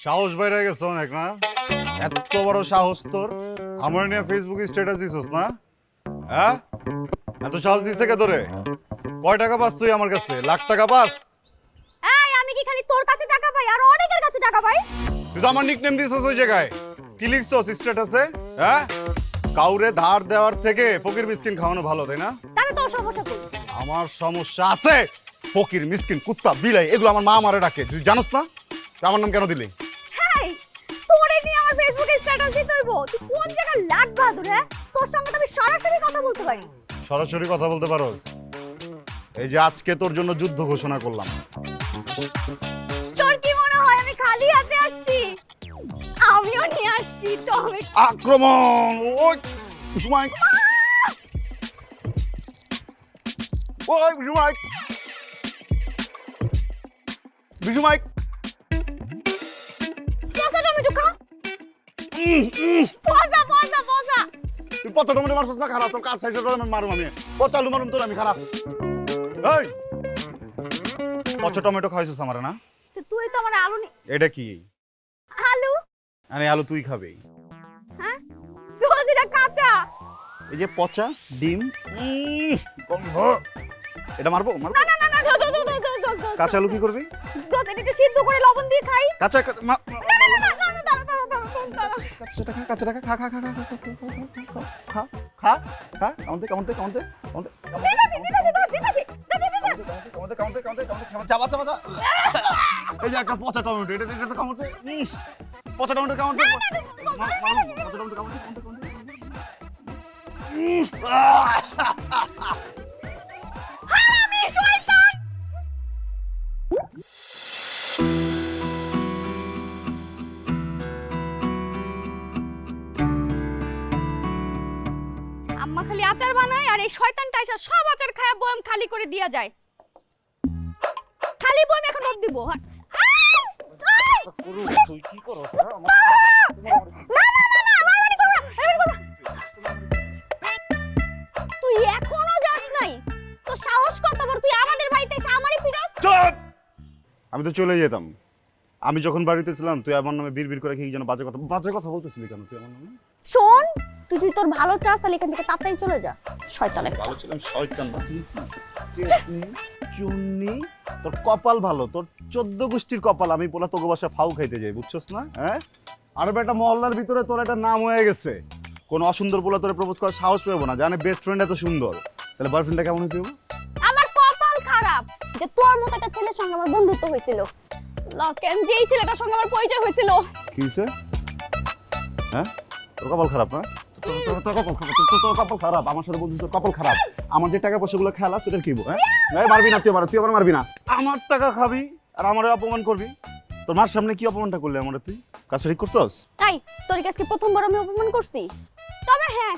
সাহস বাইরে গেছে অনেক না? এত বড় সাহস তোর আমার নিয়ে ফেসবুকে স্ট্যাটাস দিছস না? হ্যাঁ, এত সাহস দিছে কে তোরে? কয় টাকা পাস তুই আমার কাছে? লাখ টাকা পাস? এই আমি কি খালি তোর কাছে টাকা পাই আর অনেকের কাছে টাকা পাই? তুই তো আমার নিকনেম দিছস ওই জায়গায়। কি লিখছস স্ট্যাটাসে? হ্যাঁ, কাউরে ধার দেওয়ার থেকে ফকির মিসকিন খাওয়ানো ভালো, তাই না? তাহলে তোর সমস্যা কই? আমার সমস্যা আছে। ফকির মিসকিন কুত্তা বিলাই এগুলো আমার মা আমারে ডাকে, তুই জানোস না? তুই আমার নাম কেন দিলি? হেই, তোরে নিয়ে আমার ফেসবুকে স্ট্যাটাস দিতে হইব? তুই কোন জায়গার লাট বাহাদুর হ্যাঁ? তোর সঙ্গে তো আমি সরাসরি কথা বলতে পারি। সরাসরি কথা বলতে পারোস? এই যে আজকে তোর জন্য যুদ্ধ ঘোষণা করলাম। তোর কি মনে হয় আমি খালি হাতে আসছি? আমিও নিয়ে আসছি টমেটো। আক্রমণ! ওই সময় ওই সময় বিজুমাইক পচা টমেটো খা। পচা পচা পচা। তুই পচা টমেটো মারছস না? খারাপ তোর কাজ সাইজের টমেটো মারুম আমি। পচা আলু মারুম তোর আমি, খারাপ। এই পচা টমেটো খাইছস আমারে না? তো তুই তো আমার আলু এটা কি? আলু? আরে আলু তুই খাবি। হ্যাঁ? তুই যেটা কাঁচা। এই যে পচা ডিম গন্ধ। এটা মারবো? মারবো? না না না না দো। কাঁচা আলু কি করবি? দোস এটাকে সিদ্ধ করে লবণ দিয়ে খাই। কাঁচা না না না না না দাঁড়া। কাঁচা টাকা খা খা খা খা খা খা খা কাউন্টে কাউন্টে কাউন্টে কাউন্টে চাবা চাবা চা। এই যে একটা পচা টমেটো, এটা এটা তো কাউন্টে। পচা টমেটো কাউন্টে। পচা টমেটো কাউন্টে কাউন্টে। হারামি শয়তান। আম্মা খালি আচার বানায় আর এই শয়তানটা এসে সব আচার খায় বয়ম খালি করে দিয়া যায়। খালি বয়ম এখন রোদ দিব। তুই কি করছ? তুই এখনো যাস নাই? তো সাহস কত বড় তুই আমাদের বাড়িতে এসে আমারই পিটাস? চুপ! আমি তো চলে যেতাম। আমি যখন বাড়িতে ছিলাম তুই আমার নামে বিড়বিড় করে কি যেন বাজে কথা বলতেছিলি কেন তুই আমার নামে? শোন, তুই যদি তোর ভালো চাস তাহলে এখান থেকে তাড়াতাড়ি চলে যা। শয়তান একটা। ভালো ছিলাম শয়তান না তুই। চুন্নি তোর কপাল ভালো, তোর 14 গোষ্ঠীর কপাল আমি পোলা তোকে বাসা ফাউ খাইতে যাই, বুঝছস না? হ্যাঁ, আর বেটা মহল্লার ভিতরে তোর একটা নাম হয়ে গেছে। কোন অসুন্দর পোলা তোরে প্রপোজ করার সাহস পাবো না। জানে বেস্ট ফ্রেন্ড এত সুন্দর, তাহলে বয়ফ্রেন্ডটা কেমন হইতে হবে? আমার কপাল খারাপ যে তোর মতো একটা ছেলের সঙ্গে আমার বন্ধুত্ব হয়েছিল। লকেন যেই ছেলেটার সঙ্গে আমার পরিচয় হয়েছিল। কি হইছে? হ্যাঁ, তোর কপাল খারাপ না? তোর কপাল খারাপ। আমার সাথে বলছিস তোর কপাল খারাপ। আমার যে টাকা পয়সাগুলো খেলা সেটার কি হইব? হ্যাঁ, মারবি না তুই আমার মারবি না। আমার টাকা খাবি আর আমারে অপমান করবি। তোর মার সামনে কি অপমানটা করলি আমারে তুই? কাজ ঠিক করছস? তাই তোর কাছে প্রথমবার আমি অপমান করছি। তবে হ্যাঁ,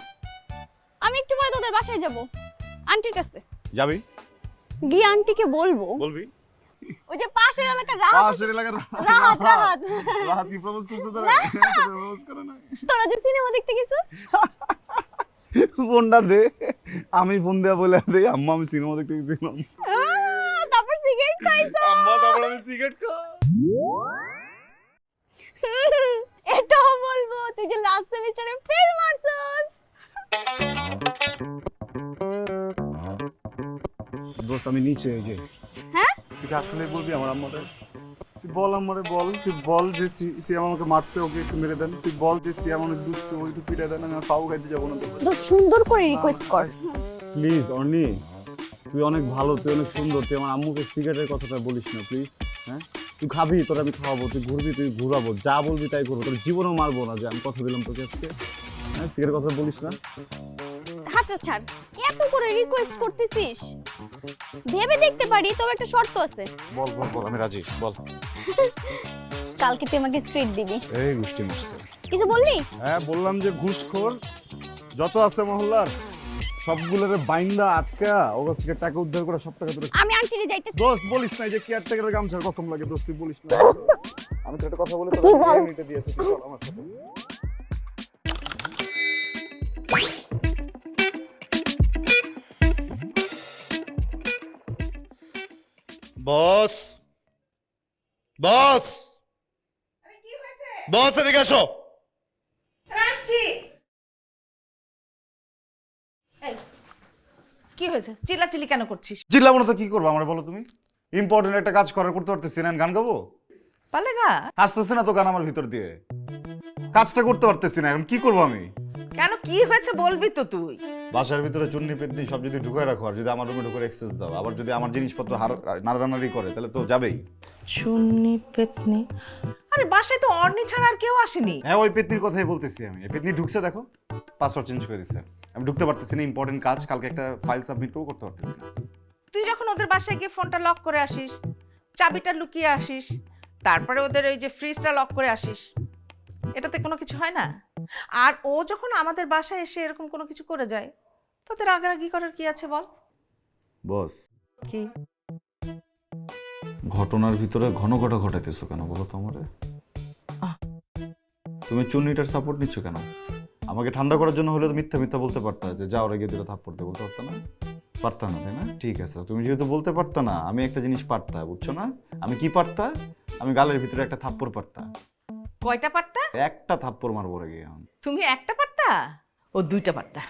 আমি একটু পরে তোদের বাসায় যাব আন্টির কাছে। যাবি? গিয়ে আন্টিকে বলবো বলবি? ওই যে পাশের এলাকার রাহাত পাশের এলাকার রাহাত রাহাত কি প্রপোজ করছে তোরা? প্রপোজ করে না? তোরা যে সিনেমা দেখতে গেছিস ফোনটা দে, আমি ফোন দেয়া বলে দে আম্মা আমি সিনেমা দেখতে গেছিলাম। তারপর সিগারেট খাইছো। আম্মা তারপর আমি সিগারেট খাই। এটাও বলবো তুই যে লাস্ট সেমিস্টারে ফেল মারছস। দোস্ত আমি নিচে এই যে। হ্যাঁ তুই আসলে বলবি আমার আম্মারে? তুই বল আমারে, বল তুই বল যে সিয়াম আমাকে মারছে, ওকে একটু মেরে দেন। তুই বল যে সিয়াম অনেক দুষ্ট, ওই একটু পিটাই দেন, আমি আর পাও খাইতে যাবো না। তো সুন্দর করে রিকোয়েস্ট কর। প্লিজ অর্নি, তুই অনেক ভালো, তুই অনেক সুন্দর, তুই আমার আম্মুকে সিগারেটের কথাটা বলিস না প্লিজ। হ্যাঁ, তুই খাবি, তোর আমি খাওয়াবো, তুই ঘুরবি, তুই ঘুরাবো, যা বলবি তাই করবো, তোর জীবনেও মারবো না, যে আমি কথা দিলাম তোকে আজকে। হ্যাঁ, সিগারেট কথা বলিস না। হাতটা ছাড়, এত করে রিকোয়েস্ট করতেছিস। ভেবে দেখতে পারি, তবে একটা শর্ত আছে। বল বল বল, আমি রাজি, বল। কালকে তুই আমাকে ট্রিট দিবি। এই গুষ্টি মারছে। কিছু বললি? হ্যাঁ, বললাম যে ঘুষখোর যত আছে মহল্লার সবগুলোরে বাইন্দা আটকা ওর কাছ থেকে টাকা উদ্ধার করে সব টাকা তোরে। আমি আন্টিরে যাইতে। দোস্ত বলিস না যে কেয়ারটেকারের গামছার কসম লাগে, দোস্ত তুই বলিস না। আমি তো একটা কথা বলে কি বল? তোরা মিটে দিয়েছিস, চল আমার সাথে। বস বস, বস এদিকে আসো। আসছি। এই, কি হয়েছে? চিল্লাচিল্লি কেন করছিস? চিল্লাবো না তো কি করবো আমার বলো তুমি? ইম্পর্টেন্ট একটা কাজ করতে পারতেছি না, গান গাবো? পালে গা। আসতেছে না তো গান আমার ভিতর দিয়ে, কাজটা করতে পারতেছি না, এখন কি করবো আমি? কেন, কি হয়েছে বলবি তো তুই। বাসার ভিতরে চুন্নি পেতনি সব যদি ঢুকে রাখো আর যদি আমার রুমে ঢুকে এক্সেস দাও, আবার যদি আমার জিনিসপত্র নাড়ানাড়ি করে তাহলে তো যাবেই। চুন্নি পেতনি? আরে বাসায় তো অর্নি ছাড়া আর কেউ আসেনি। হ্যাঁ ওই পেতনির কথাই বলতেছি আমি। এই পেতনি ঢুকছে, দেখো পাসওয়ার্ড চেঞ্জ করে দিচ্ছে। আমি ঢুকতে পারতেছি না, ইম্পর্টেন্ট কাজ, কালকে একটা ফাইল সাবমিট করতে পারতেছি না। তুই যখন ওদের বাসায় গিয়ে ফোনটা লক করে আসিস, চাবিটা লুকিয়ে আসিস, তারপরে ওদের ওই যে ফ্রিজটা লক করে আসিস, এটাতে কোনো কিছু হয় না? আর ও যখন আমাদের বাসায় এসে এরকম কোনো কিছু করে যায়, তোদের রাগারাগি করার কি আছে বল? বস, কি ঘটনার ভিতরে ঘন ঘটা ঘটাইতেছো কেন বলো তো আমারে? তুমি চুন্নিটার সাপোর্ট নিচ্ছ কেন? আমাকে ঠান্ডা করার জন্য হলে তো মিথ্যা মিথ্যা বলতে পারতা যে যা ওরা গিয়ে দুটো থাপ্পড় দিয়ে বলতে পারতা না? পারতা না, তাই না? ঠিক আছে, তুমি যেহেতু বলতে পারতা না, আমি একটা জিনিস পারতা, বুঝছো না? আমি কি পারতা? আমি গালের ভিতরে একটা থাপ্পড় পারতা। কয়টা পারতা? একটা থাপ্পড় মারবো রে গিয়ে। তুমি একটা পারতা, ও দুইটা পারতা।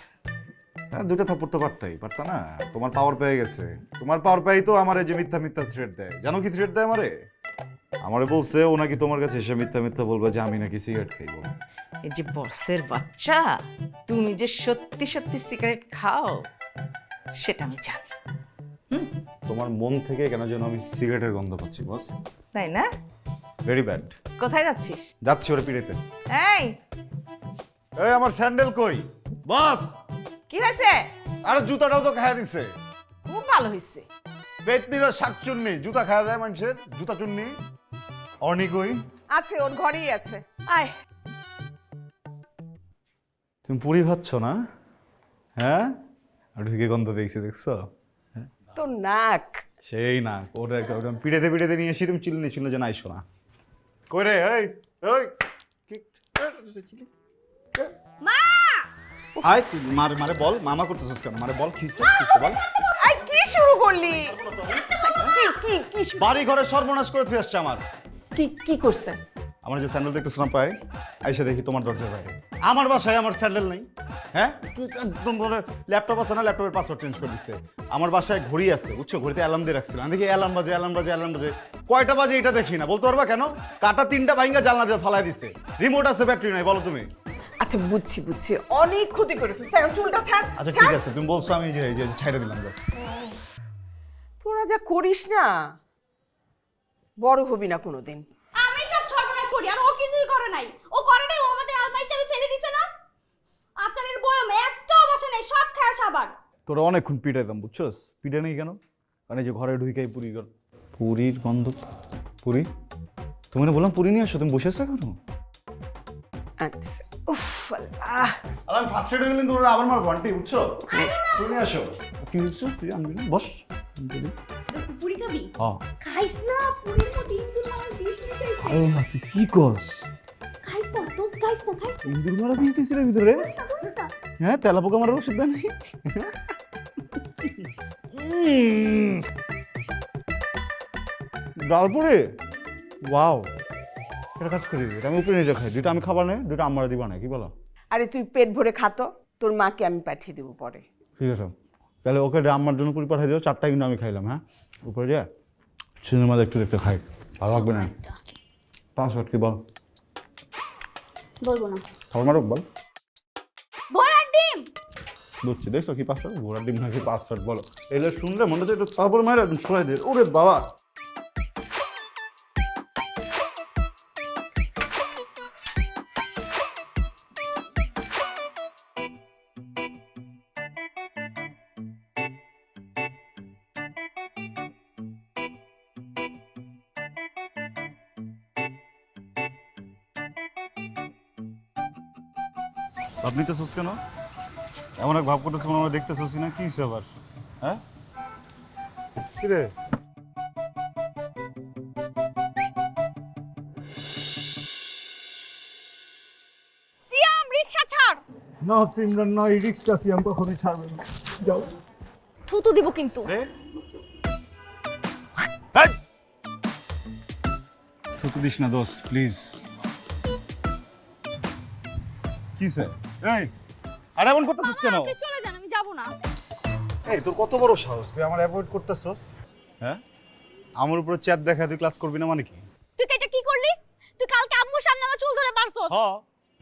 হ্যাঁ দুইটা থাপ্পড় তো পারতাই, পারতা না? তোমার পাওয়ার পেয়ে গেছে, তোমার পাওয়ার পেয়েই তো আমারে যে মিথ্যা মিথ্যা থ্রেট দেয়। জানো কি থ্রেট দেয় আমারে? আমারে বলছে ও নাকি তোমার কাছে এসে মিথ্যা মিথ্যা বলবে যে আমি নাকি সিগারেট খাই। বলো এই যে বসের বাচ্চা, তুমি যে সত্যি সত্যি সিগারেট খাও সেটা আমি জানি। তোমার মন থেকে কেন যেন আমি সিগারেটের গন্ধ পাচ্ছি বস। তাই না? Very bad. কোথায় যাচ্ছিস? যাচ্ছি ওরে পিড়েতে। এই এই আমার স্যান্ডেল কই বস? কি হয়েছে? আরে জুতাটাও তো খাইয়া দিছে। খুব ভালো হয়েছে। পেতনিরা শাক চুন্নি জুতা খাওয়া যায় মানুষের, জুতা চুন্নি। অর্নি কই? আছে, ওর ঘরেই আছে। আয়। তুমি পুরি ভাবছ না? হ্যাঁ ঢুকে গন্ধ পেয়েছি, দেখছো? তো নাক সেই না, ওটা একদম পিড়েতে পিড়েতে নিয়ে এসে তুমি চিল্লি ছিল যে নাই শোনা। কই রে? এই ওই মা! আয় তুই মারে মারে বল, মামা করতেছিস কেন? মারে বল, কিসে কিসে বল। আই কি শুরু করলি? কি কি কি বাড়ি ঘরে সর্বনাশ করে তুই আসছে আমার। কি কি করছে? আমার যে স্যান্ডেল দেখতে শোনা পাই, আইসা দেখি তোমার দরজার বাইরে। আমার বাসায় আমার স্যান্ডেল নেই। হ্যাঁ তুই একদম বলে ল্যাপটপ আছে না, ল্যাপটপের পাসওয়ার্ড চেঞ্জ করে দিচ্ছে। আমার বাসায় ঘড়ি আছে, বুঝছো? ঘড়িতে অ্যালার্ম দিয়ে রাখছিলাম, দেখি অ্যালার্ম বাজে অ্যালার্ম বাজে অ্যালার্ম বাজে। কয়টা বাজে এটা দেখি না, বলতে পারবা কেন? কাটা 3টা ভাঙা জানলা দিয়ে ফালাই দিছে। রিমোট আছে, ব্যাটারি নাই, বলো তুমি। আচ্ছা বুঝছি বুঝছি, অনেক ক্ষতি করে ফেলছে। এখন চুলটা ছাড়। আচ্ছা ঠিক আছে, তুমি বলছো, আমি যে ছাইড়া দিলাম। তোরা যা করিস না, বড় হবি না কোনোদিন। আমি সব সর্বনাশ করি আর ও কিছুই করে নাই। ও করে নাই, ও আমাদের আলমারি চাবি ফেলে দিছে না। আচারের বয়ম একটাও বসে নাই, সব খায় সাবার। তোরা অনেকক্ষণ পিটাইতাম, বুঝছস? পিটে নেই কেন? কারণ এই যে ঘরে ঢুকেই পুরীর গন্ধ। পুরি? তুমি না বললাম পুরি নিয়ে আসো, তুমি বসে আছো কেন? আচ্ছা, উফ আল্লাহ। আমি ফার্স্ট এড হয়ে গেলেন, তোরা আবার মারবো আন্টি, বুঝছো? পুরি নিয়ে আসো। কি হচ্ছে? তুই আনবি না? বস। পুরি খাবি? হ্যাঁ। খাইস না, পুরির মধ্যে ইন্দুর মারা বিষ মিশাই। আল্লাহ, তুই কি কস? খাইস না, তো খাইস না, খাইস না। ইন্দুর মারা বিষ দিয়েছিল ভিতরে? খাইস না। হ্যাঁ, তেলাপোকা মারার ওষুধ দেয় নাকি? ডালপুরি? ওয়াও, এটা কাজ করি, এটা আমি উপরে নিয়ে খাই। দুইটা আমি খাবার নেই, দুইটা আমার দিবা না, কি বলো? আরে তুই পেট ভরে খাতো, তোর মাকে আমি পাঠিয়ে দেবো পরে। ঠিক আছে, তাহলে ওকে আমার জন্য পুরি পাঠিয়ে দিও। 4টা কিন্তু আমি খাইলাম। হ্যাঁ, উপরে যা সিনেমা দেখতে দেখতে খাই, ভালো লাগবে না? পাসওয়ার্ড কি বল? বলবো না। খাবার মারো বল। ঘোড়ার ডিম। বুঝছি, দেখছো কি পাসওয়ার্ড? ঘোড়ার ডিম নাকি পাসওয়ার্ড বলো? এগুলো শুনলে মনে হচ্ছে একটু তারপর মারে একদম ছড়াই দিয়ে। ওরে বাবা, ভাব নিতেছিস কেন? এমন এক ভাব করতেছ মনে হয় দেখতেছিস না। কি হয়েছে আবার? হ্যাঁ কি রে? সিয়াম, রিকশা ছাড়। না সিমরান, না, এই রিক্সা সিয়াম কখনোই ছাড়বে না। যাও। থুতু দিব কিন্তু। তুই দিস না দোস্ত, প্লিজ। কিসে? এই আরে এমন করতেছিস কেন? আপনি চলে যান, আমি যাব না। এই তোর কত বড় সাহস, তুই আমার অ্যাভয়েড করতেছস? হ্যাঁ, আমার উপরে চ্যাট দেখা তুই ক্লাস করবি না মানে কি? তুই এটা কি করলি? তুই কালকে আম্মুর সামনে আমার চুল ধরে মারছস। হ্যাঁ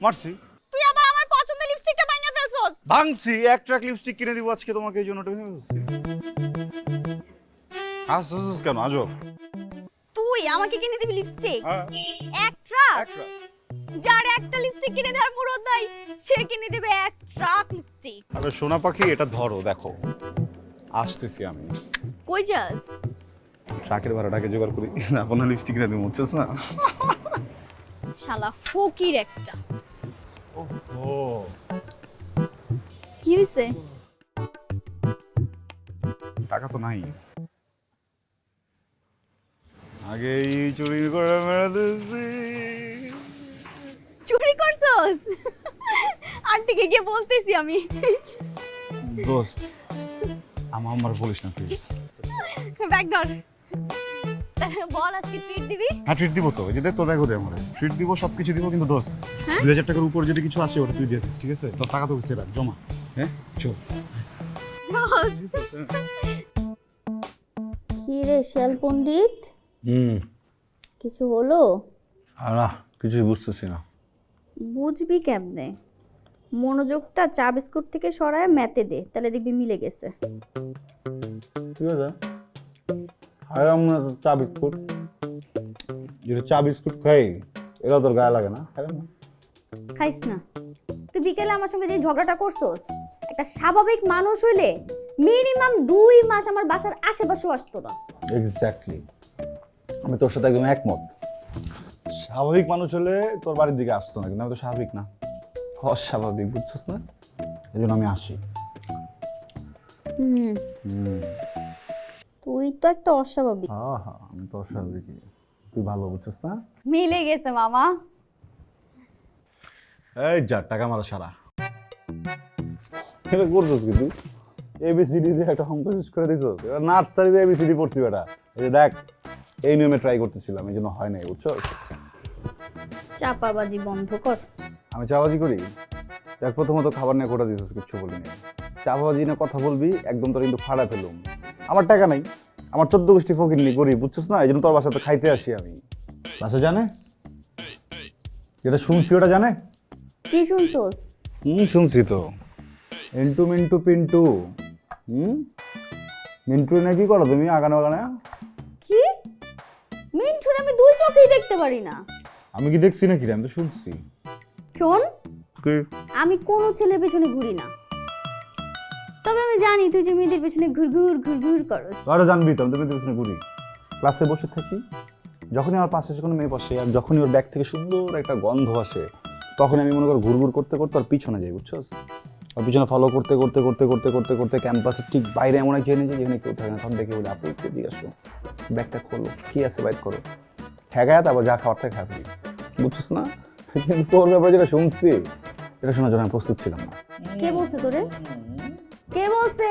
মারছি। তুই আবার আমার পছন্দের লিপস্টিকটা ভাঙা ফেলছস। ভাঙছি, এক ট্রাক লিপস্টিক কিনে দিব আজকে তোমাকে, এই জন্য ওটা ভেঙে ফেলছি। হাসছিস কেন আজব? তুই আমাকে কিনে দিবি লিপস্টিক? হ্যাঁ এক ট্রাক? এক ট্রাক। যার একটা লিপস্টিক কিনে দেওয়ার মুরত নাই, সে কিনে দেবে এক ট্রাক লিপস্টিক। আরে সোনা পাখি, এটা ধরো, দেখো আসতেছি আমি। কই যাস? ট্রাকের ভাড়াটাকে জোগাড় করি, এখন লিপস্টিক কিনে দিব, বুঝছিস না? শালা ফকির একটা। ও কি হইছে? টাকা তো নাই, আগেই চুরি করে মেরে দিয়েছি। চুরি করছস? আন্টিকে গিয়ে বলতেছি আমি। দোস্ত আমার বলিস না প্লিজ। ব্যাগ ধর। বল আজকে ট্রিট দিবি? হ্যাঁ ট্রিট দিব তো, এই যে দেখ তোর ব্যাগও দে আমার, ট্রিট দিব, সবকিছু দিব, কিন্তু দোস্ত 2000 টাকার উপর যদি কিছু আসে ওটা তুই দিয়ে দিস, ঠিক আছে? তোর টাকা তো বুঝতে রাখ, জমা। হ্যাঁ চল। কি রে শিয়াল পণ্ডিত, কিছু হলো? না কিছুই বুঝতেছি না। বুঝবি কেমনে? মনোযোগটা চা বিস্কুট থেকে সরায় ম্যাতে দে, তাহলে দেখবি মিলে গেছে। ঠিক আছে, আরে আমরা চা বিস্কুট, যেটা চা বিস্কুট খাই এরা তোর গায়ে লাগে না, খাই না? খাইস না? তুই বিকেলে আমার সঙ্গে যে ঝগড়াটা করছস, একটা স্বাভাবিক মানুষ হইলে মিনিমাম 2 মাস আমার বাসার আশেপাশেও আসতো না। এক্স্যাক্টলি, আমি তোর সাথে একদম একমত। স্বাভাবিক মানুষ হলে তোর বাড়ির দিকে আসতো না, কিন্তু আমি তো স্বাভাবিক না, অস্বাভাবিক, বুঝছিস না? এই জন্য আমি আসি। তুই তো একটা অস্বাভাবিক। হ্যাঁ হ্যাঁ, আমি তো অস্বাভাবিক, তুই ভালো, বুঝছিস না? মিলে গেছে মামা। এই যা টাকা মারা সারা এটা করছিস কি তুই? এবিসিডি দিয়ে একটা অঙ্ক শেষ করে দিছিস। এবার নার্সারিতে এবিসিডি পড়ছি বেটা, এই যে দেখ এই নিয়মে ট্রাই করতেছিলাম, এই জন্য হয় নাই, বুঝছো? চাপাবাজি বন্ধ কর। আমি চাবাজি করি? দেখ প্রথমত খাবার নিয়ে কোটা দিছিস, কিচ্ছু বলি নাই। চাবাজি না কথা বলবি একদম, তোর কিন্তু ফাড়া ফেলুম। আমার টাকা নাই, আমার 14 গোষ্ঠী ফকিরনি গরিব, বুঝছিস না? এই জন্য তোর বাসাতে খাইতে আসি আমি। বাসা জানে যেটা শুনছি ওটা জানে? কি শুনছস? শুনছি তো, ইন্টু মিন্টু পিন্টু। মিন্টু না কি করো তুমি আগানে বাগানে? কি? মিন্টুর আমি 2 চোখেই দেখতে পারি না। আমি কি দেখছি নাকি রে? আমি তো শুনছি। শোন, কি? আমি কোনো ছেলের পেছনে ঘুরি না, তবে আমি জানি তুই যে মেয়েদের পেছনে ঘুরঘুর করস। আরে জানবি তো, আমি তো পেছনে ঘুরি, ক্লাসে বসে থাকি, যখনই আমার পাশে কোনো মেয়ে বসে আর যখনই ওর ব্যাগ থেকে সুন্দর একটা গন্ধ আসে, তখন আমি মনে করি ঘুরঘুর করতে করতে ওর পিছনে যাই, বুঝছস? ওর পিছনে ফলো করতে করতে করতে করতে করতে করতে ক্যাম্পাসের ঠিক বাইরে এমন এক জায়গায় যাই যেখানে কেউ থাকে না, তখন দেখে বলি আপু একটু দিয়ে আসো, ব্যাগটা খোলো, কি আছে বাইক করো, ঠেকায় তারপর যা খাওয়ার থেকে খাবি, বুঝছিস না? কিন্তু তোর ব্যাপারে যেটা শুনছি এটা শোনার জন্য আমি প্রস্তুত ছিলাম না। কে বলছে তোরে? কে বলছে?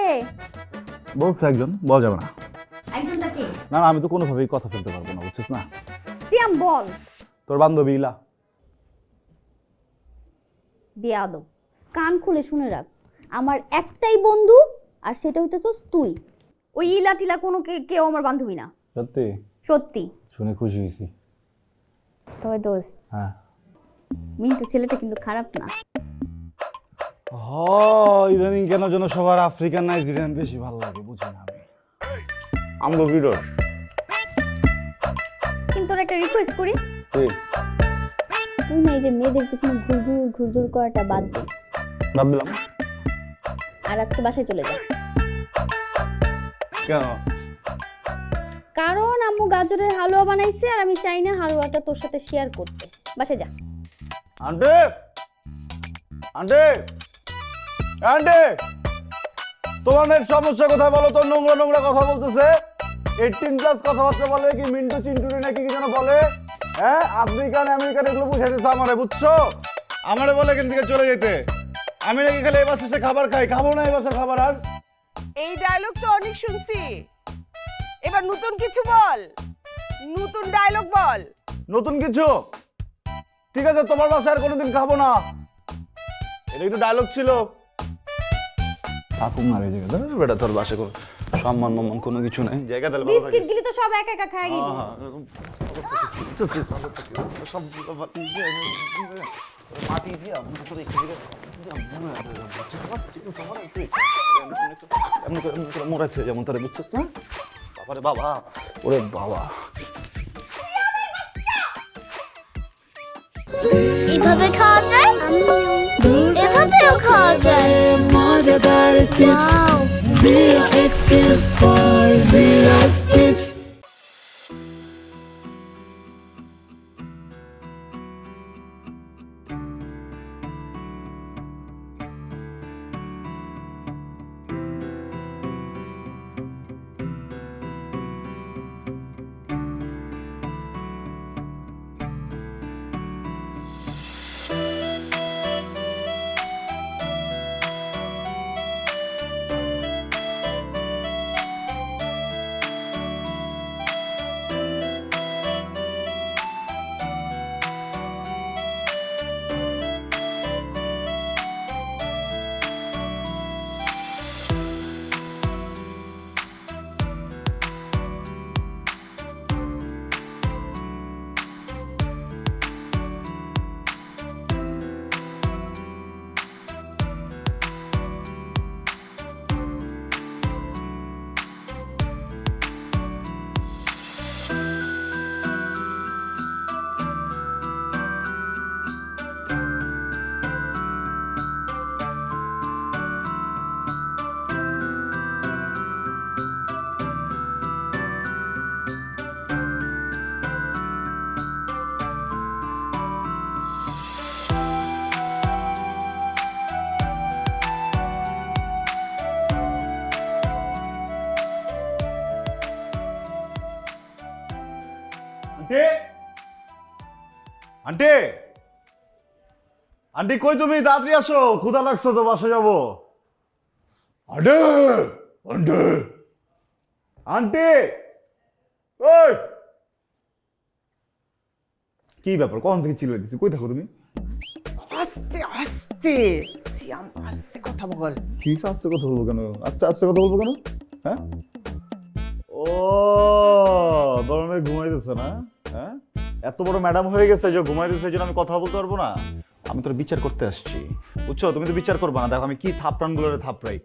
বলছে একজন, বলা যাবে না। একজনটা কে? না না, আমি তো কোনোভাবেই কথা ফেলতে পারবো না, বুঝছিস না? সিয়াম বল। তোর বান্ধবী ইলা। বেয়াদব, কান খুলে শুনে রাখ, আমার একটাই বন্ধু, আর সেটা হইতেছস তুই। ওই ইলা টিলা কোনো কেউ আমার বান্ধবী না। সত্যি? সত্যি। শুনে খুশি হয়েছি। তবে দোস্ত, হ্যাঁ মিন্টু ছেলেটা কিন্তু খারাপ না। ইদানিং কেন যেন সবার আফ্রিকান নাইজেরিয়ান বেশি ভালো লাগে, বুঝি না আমি। আমগো ভিডিও কিন্তু তোর একটা রিকোয়েস্ট করি, তুই তুই না এই যে মেয়েদের পিছনে ঘুরঘুর করাটা বাদ দে। বাদ দিলাম। আর আজকে বাসায় চলে যা। কেন? কারণ আম্মু গাজরের হালুয়া বানাইছে, আর আমি চাই না হালুয়াটা তোর সাথে শেয়ার করতে। বাসায় যা। আন্টি আন্টি আন্টি, তোমাদের সমস্যা কোথায় বলো তো? নোংরা নোংরা কথা বলতেছে, 18+ কথাবার্তা বলে, কি মিন্টু চিন্টুরি নাকি কি যেন বলে। হ্যাঁ আফ্রিকান আমেরিকান এগুলো বুঝাইতেছে আমারে, বুঝছো? আমারে বলে এখান থেকে চলে যেতে। আমি নাকি খালি এবার শেষে খাবার খাই, খাবো না এবার খাবার আর। এই ডায়লগ তো অনেক শুনছি, এবার নতুন কিছু বল, নতুন ডায়লগ বল। নতুন কিছু? ঠিক আছে, তোমার বাসায় আর কোনোদিন খাবো না। এটা একটু ডায়লগ ছিল। থাকুক না এই জায়গায়, বেটা তোর বাসে কোনো সম্মান মম্মান কোনো কিছু নাই, জায়গা তাহলে ভালো বিস্কিট থাকিস। গিলি তো সব একা একা খায় গেলি। মাটি দিয়ে মোড়াচ্ছে যেমন তারা বুঝছিস না? বাবারে বাবা, ওরে বাবা। এইভাবে খাওয়া যায়, এভাবেও খাওয়া যায়। মজাদার chips, Wow! zero excuse for zero chips. Aunty, aunty, aunty কই তুমি? তাড়াতাড়ি আসো, ক্ষুধা লাগছো তো, বাসা যাবো। আন্টি, আন্টি, আন্টি, ওই কি ব্যাপার? কখন থেকে চিল্লাই দিচ্ছি, কই থাকো তুমি? আস্তে আস্তে সিয়াম, আস্তে কথা বল। কি আস্তে কথা বলবো কেন? আস্তে আস্তে কথা বলবো কেন? হ্যাঁ, ও দরমে ঘুমাইতেছে না? হ্যাঁ, এত বড় ম্যাডাম হয়ে গেছে যে ঘুমাইতেছে, এই জন্য আমি কথা বলতে পারবো না? আমি তোর বিচার করতে আসছি, বুঝছো? তুমি তো বিচার করবা না। দেখো আমি কি থাপড়ান গুলোরে থাপড়াই।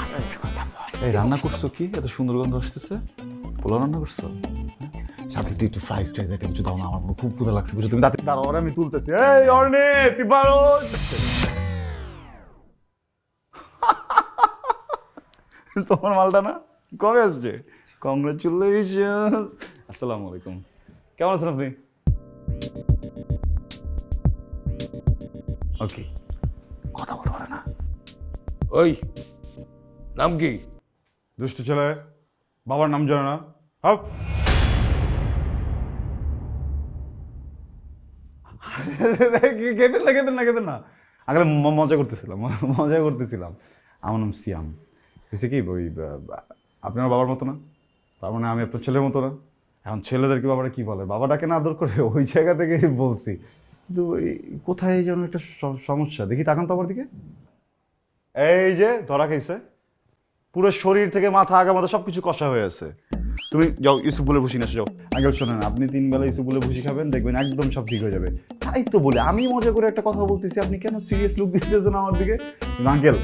আস্তে কথা বল। এই রান্না করছো কি? এত সুন্দর গন্ধ আসতেছে। পোলাও রান্না করছো? সাথে একটু ফ্রাইস ট্রাইস একটা কিছু দাও না, আমার খুব ক্ষুধা লাগছে, বুঝছো? তুমি তাড়াতাড়ি দাঁড়াও, আমি তুলতেছি। এই অর্ণি, তুই পারো। তোমার মালটা না কবে আসছে? কংগ্রাচুলেশন। আসসালামু আলাইকুম, কেমন আছেন আপনি? ওকে, কথা বলতে পারে না। ওই নাম কি? দুষ্টু ছেলে, বাবার নাম জানে না। হাপ, কেঁদেন না। আগে মজা করতেছিলাম। আমার নাম সিয়াম। হয়েছে কি, ওই আপনার বাবার মতো না, তার মানে আমি আপনার ছেলের মতো না। এখন ছেলেদেরকে বাবারা কি বলে, বাবাটাকে না আদর করে, ওই জায়গা থেকে বলছি। কিন্তু কোথায় যেন একটা সমস্যা, দেখি তাকান তো আমার দিকে। এই যে ধরা খাইছে, পুরো শরীর থেকে মাথা আগা মাথা সবকিছু কষা হয়ে আছে। তুমি যাও ইউসুফ বলে ভুসি নিয়ে যাও। আঙ্কেল শোনেন, আপনি 3 বেলা ইউসুফ বলে ভুসি খাবেন, দেখবেন একদম সব ঠিক হয়ে যাবে। তাই তো বলে আমি মজা করে একটা কথা বলতেছি, আপনি কেন সিরিয়াস লুক দিতেছেন আমার দিকে? আঙ্কেল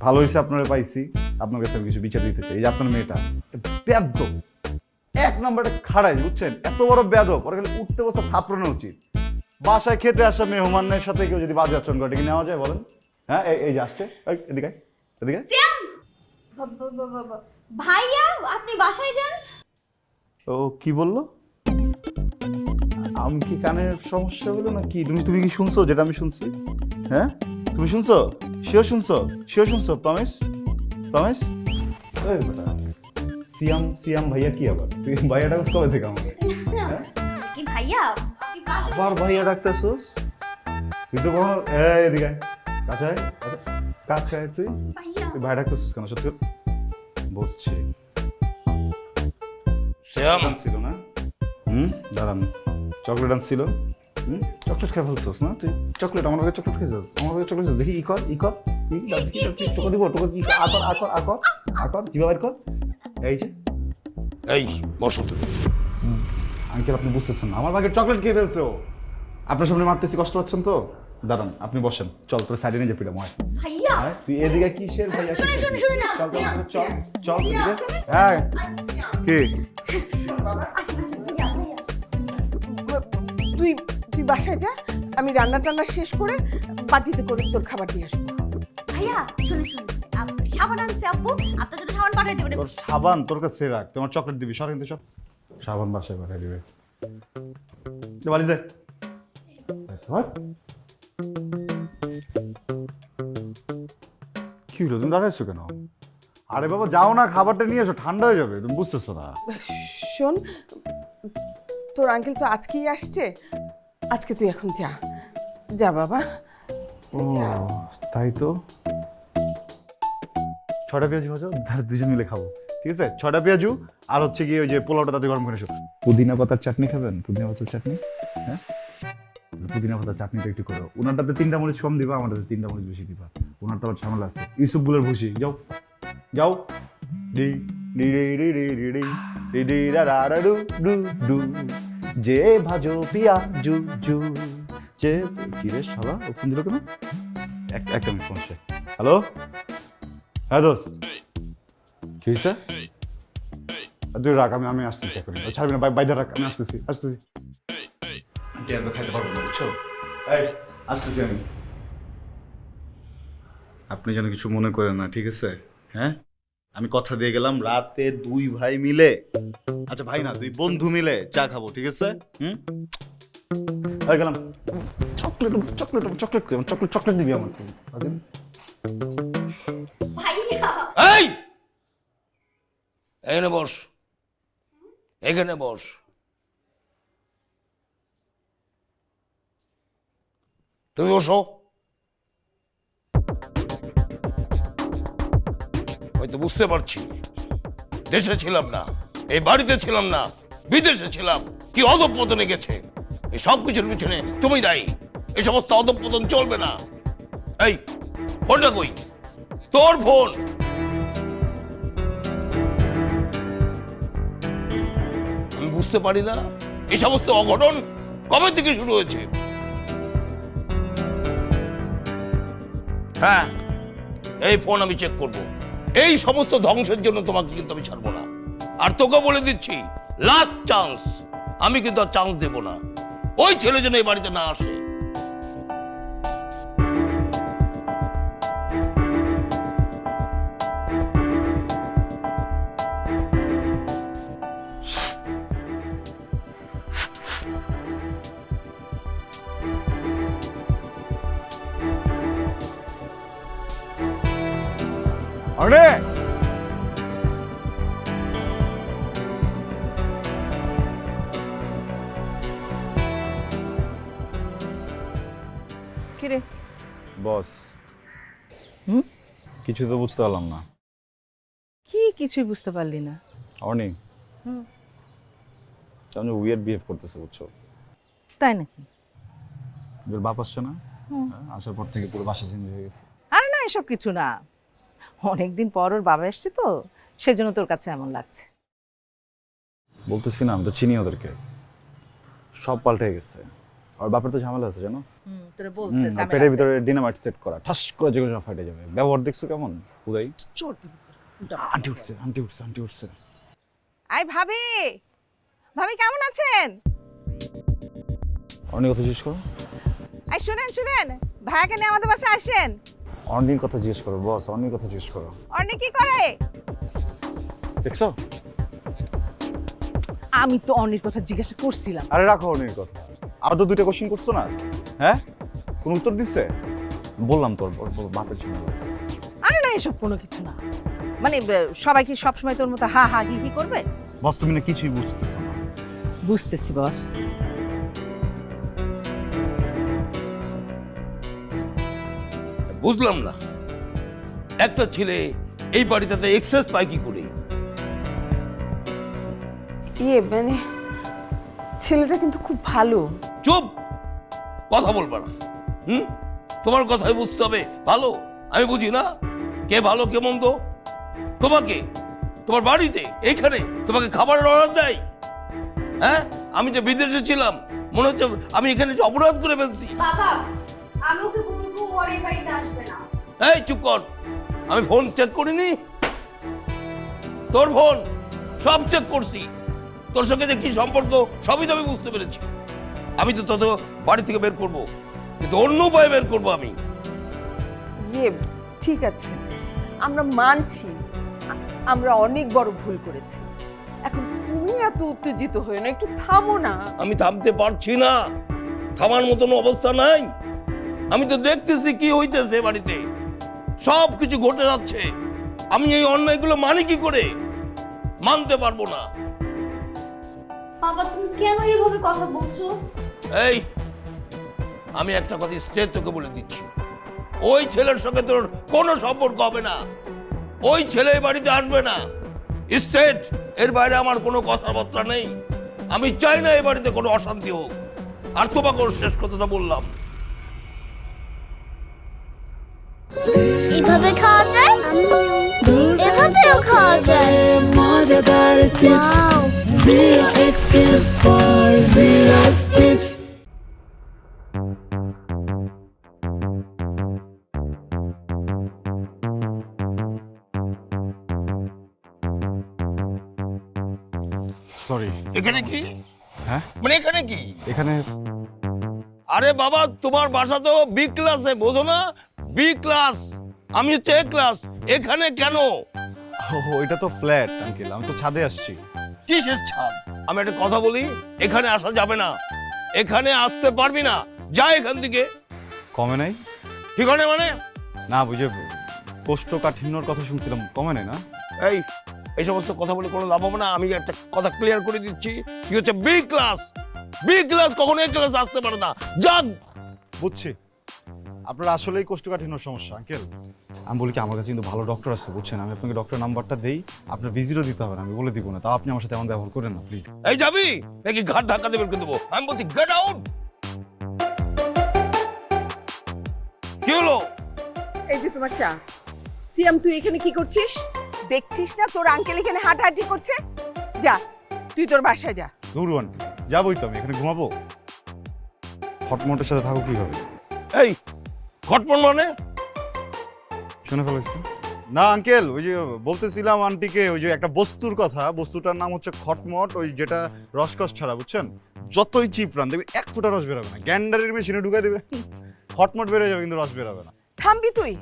ভালো হয়েছে আপনারা পাইছি, আপনার কাছে আমি কিছু বিচার দিতে চাই। এই যে আপনার মেয়েটা বেয়াদব, 1 নম্বরটা খাড়াই, বুঝছেন? এত বড় বেয়াদব, ওরা খালি উঠতে বসতে থাপড়ানো উচিত। বাসায় খেতে আসা মেহমানের সাথে কেউ যদি বাজে আচরণ করে, কি নেওয়া যায় বলেন? হ্যাঁ, এই যে আসছে, এদিকে এদিকে। শ্যাম, ভাইয়া আপনি বাসায় যান। ও কি বললো? আমি কি কানের সমস্যা হলো না কি? তুমি কি শুনছো যেটা আমি শুনছি? হ্যাঁ, তুমি শুনছো? শিওর শুনছো? প্রমিস? এই বেটা, সিয়াম ভাইয়া কি আবার? তুই ভাইয়া ডাকছ কবে থেকে আমাকে? হ্যাঁ, কি ভাইয়া আপনি বাসায়? আবার ভাইয়া ডাকতেছস? তুই তো কখনো এদিকে কাছে আয়, তুই ভাইয়া ভাই ডাকতেছস কেন? সত্যি বুঝছি, শ্যাম, ছিল না? দাঁড়ান, চকলেট আনছিল। চকলেট খেয়ে ফেলছস না তুই? চকলেট আমার কাছে চকলেট খেয়েছিস, আমার কাছে চকলেট দেখি ই কর তোকে দিব, তোকে কি আকর জিভা বাইর কর। এই যে এই বসো তুমি। আঙ্কেল আপনি বুঝতেছেন না, আমার ভাগের চকলেট খেয়ে ফেলছে ও। আপনার সামনে মারতেছি, কষ্ট পাচ্ছেন তো? দাঁড়ান, আপনি বসেন। চল তোর সাইডে নিয়ে যে পিটা ময়। ভাইয়া তুই এদিকে কিসের ভাইয়া? শুনে না। চল চল এদিকে। হ্যাঁ কি তুই তুই বাসায় যা, আমি রান্না টান্না শেষ করে বাটিতে করে তোর খাবার দিয়ে আসবো। ভাইয়া শুনে সাবান আনছে আপু, আপনার জন্য সাবান পাঠিয়ে দেবেন। তোর সাবান তোর কাছে রাখ, তোমার চকলেট দিবি। সর কিন্তু সব সাবান বাসায় পাঠিয়ে দিবে। বাড়ি দে। কি হলো, তুমি দাঁড়াইছো কেন? আরে বাবা যাও না, খাবারটা নিয়ে এসো, ঠান্ডা হয়ে যাবে। তুমি বুঝতেছো না? শোন, তোর আঙ্কেল তো আজকেই আসছে, আজকে তুই এখন যা যা বাবা। ও তাই তো। 6টা পেঁয়াজু ভাজো, দুজন মিলে খাবো, ঠিক আছে? 6টা পেঁয়াজু আর হচ্ছে গিয়ে ওই যে পোলাওটা তাতে গরম করে এসো। পুদিনা পাতার চাটনি খাবেন? পুদিনা পাতার চাটনি, হ্যাঁ পুদিনা পাতার চাটনিটা একটু করো। ওনারটাতে 3টা মরিচ কম দিবা, আমারটাতে 3টা মরিচ বেশি দিবা। ওনারটা আবার ঝামেলা আছে। ইউসুফ গুলোর ভুসি। যাও যাও। D D D D D D D D D রা রা রা ডু ডু ডু যে ভাজো পিয়াজু জু যে কি রে শালা, ও ফোন দিল কেন? একটা মিনিট ফোন সে। হ্যালো, হ্যাঁ দোস্ত, কি হয়েছে? তুই রাখ, আমি আসতেছি এখন। ছাড়বি না, বাইরে রাখ, আমি আসতেছি। খাইতে পারবো না, বুঝছো? এই আসতেছি আমি। আপনি যেন কিছু মনে করেন না, ঠিক আছে? হ্যাঁ, আমি কথা দিয়ে গেলাম রাতে 2 ভাই মিলে, আচ্ছা ভাই না 2 বন্ধু মিলে চা খাবো, ঠিক আছে? গেলাম। Chocolate chocolate chocolate chocolate chocolate দিবি আমার। ভাইয়া এই এখানে বস, এখানে বস। তুমি বসো। হয়তো বুঝতে পারছি, দেশে ছিলাম না, এই বাড়িতে ছিলাম না, বিদেশে ছিলাম, কি অধঃপতনে গেছে। এই সব কিছুর পিছনে তুমি দায়ী। এই সমস্ত অধঃপতন চলবে না। এই ফোনটা কই? তোর ফোন। আমি বুঝতে পারি না এই সমস্ত অঘটন কবে থেকে শুরু হয়েছে। হ্যাঁ, এই ফোন আমি চেক করব। এই সমস্ত ধ্বংসের জন্য তোমাকে কিন্তু আমি ছাড়বো না। আর তোকে বলে দিচ্ছি, লাস্ট চান্স, আমি কিন্তু আর চান্স দেব না। ওই ছেলে যেন এই বাড়িতে না আসে। আরে কিরে, বস, কিছু তো বুঝতে পারলাম না। কি কিছুই বুঝতে পারলি না? অর্নি কেমন উইয়ার্ড বিহেভ করতেছে, বুঝছো? তাই নাকি? ওর বাপ আসছে না, আসার পর থেকে পুরো বাসা চেঞ্জ হয়ে গেছে। আরে না, এসব কিছু না, অনেকদিন পর ওর বাবা এসছে তো, সেজন্য তোর কাছে এমন লাগছে। বলতেছি না, আমি তো চিনি ওদেরকে, সব পাল্টে গেছে। আর বাপের তো ঝামেলা আছে, জানো? তোরে বলছে আর পেটের ভিতরে ডিনামাইট সেট করা, ঠাস করে যে কোনো ফাটে যাবে। ব্যবহার দেখছো কেমন? উদয় আন্টি উঠছে, আন্টি উঠছে, আন্টি উঠছে। আই ভাবি, ভাবি কেমন আছেন? অর্নির কথা জিজ্ঞেস করো। আই শুনেন শুনেন, ভাইয়াকে নিয়ে আমাদের বাসায় আসেন। অর্নির কথা জিজ্ঞেস করো বস, অর্নির কথা জিজ্ঞেস করো। অর্নি কি করে? দেখছো? আমি তো অর্নির কথা জিজ্ঞাসা করছিলাম। আরে রাখো অর্নির কথা। আর তো 2টা কোশ্চেন করছো না, হ্যাঁ? কোন উত্তর দিচ্ছে? বললাম তোর বাপের ঝামেলা আছে। আরে না, এসব কোনো কিছু না। মানে সবাই কি সবসময় তোর মতো হা হা হি হি করবে? বস তুমি না কিছুই বুঝতেছো না। বুঝতেছি বস। বুঝলাম না, একটা ছেলে এই বাড়িটাতে এক্সেস পায় কি করে? মানে ছেলেটা কিন্তু খুব ভালো। চুপ, কথা বলবা না। তোমার কথাই বুঝতে হবে ভালো, আমি বুঝি না কে ভালো কে মন্দ। তোমাকে তোমার বাড়িতে এইখানে তোমাকে খাবারের অর্ডার দেয়? হ্যাঁ, আমি যে বিদেশে ছিলাম মনে হচ্ছে আমি এখানে যে অপরাধ করে ফেলছি। বাবা আমি ওকে বলবো ওর এই বাড়িতে আসবে না। এই চুপ কর, আমি ফোন চেক করিনি? তোর ফোন সব চেক করছি, তোর সঙ্গে যে কি সম্পর্ক সবই তো আমি বুঝতে পেরেছি। আমি তো তত বাড়ি থেকে বের করব, কিন্তু অন্য উপায়ে বের করবো আমি। ইয়ে ঠিক আছে, আমরা মানছি আমরা অনেক বড় ভুল করেছি। এখন তুমি এত উত্তেজিত হয়ে না, একটু থামো না। আমি থামতে পারছি না, থামার মতন অবস্থা নাই। আমি তো দেখতেছি কি হইতেছে বাড়িতে, সব কিছু ঘটে যাচ্ছে। আমি এই অন্যায়গুলো মানি কি করে? মানতে পারবো না। বাবা তুমি কেন এইভাবে কথা বলছো? এই আমি একটা কথা স্ট্রেট তোকে বলে দিচ্ছি, ওই ছেলের সঙ্গে তোর কোনো সম্পর্ক হবে না। ওই ছেলে এই বাড়িতে আসবে না, স্ট্রেট। এর বাইরে আমার কোনো কথাবার্তা নেই। আমি চাই না এই বাড়িতে কোনো অশান্তি হোক। আর তোমাকে শেষ কথাটা বললাম। এভাবে খাওয়া যায়, এভাবেও খাওয়া যায়। মজাদার chips, Wow! zero excuse for zero chips. Sorry. এখানে কি? হ্যাঁ মানে এখানে কি? এখানে আরে বাবা, তোমার বাসা তো বি ক্লাসে, বোঝো না? বি ক্লাস, আমি হচ্ছে এ ক্লাস। এখানে কেন? ওইটা তো ফ্ল্যাট আঙ্কেল, আমি তো ছাদে আসছি। কিসের ছাদ? আমি একটা কথা বলি, এখানে আসা যাবে না, এখানে আসতে পারবি না। যা এখান থেকে। কমে নাই? ঠিকানে মানে? না বুঝে কোষ্ঠকাঠিন্যর কথা শুনছিলাম, কমে নাই না? এই সমস্ত কথা বলে কোনো লাভ হবে না। আমি একটা কথা ক্লিয়ার করে দিচ্ছি, কি হচ্ছে বি ক্লাস। বি ক্লাস কখনো এ ক্লাস আসতে পারে না। যাক, বুঝছি আপনার আসলেই কোষ্ঠকাঠিন্যর সমস্যা আঙ্কেল। আমি বলি কি, আমার কাছে কিন্তু ভালো ডক্টর আছে বুঝছেন। আমি আপনাকে ডক্টর নাম্বারটা দেই, আপনার ভিজিটও দিতে হবে না, আমি বলে দিব না। তাও আপনি আমার সাথে এমন ব্যবহার করেন না প্লিজ। এই যাবি নাকি ঘাট ধাক্কা দিয়ে বের করে দেবো? আমি বলছি গেট আউট। কি হলো? এই যে তোমার চা। সিয়াম তুই এখানে কি করছিস? দেখছিস না তোর আঙ্কেল এখানে হাঁটাহাঁটি করছে? যা তুই তোর বাসায় যা। দূর আন্টি, যাবোই তো, আমি এখানে ঘুমাবো। হটমটের সাথে থাকো কিভাবে? এই ঘটপন মানে? শুনে ফেলেছি না আঙ্কেল, ওই যে বলতেছিলাম আন্টিকে, ওই যে একটা বস্তুর কথা, বস্তুটার নাম হচ্ছে খটমট। ওই যেটা রসকস ছাড়া বুঝছেন, যতই চিপ রান দেখবি এক ফোঁটা রস বেরোবে না। গ্যান্ডারের মেশিনে ঢুকাই দেবে, খটমট বেরোয় যাবে কিন্তু রস বেরোবে না। থামবি তুই?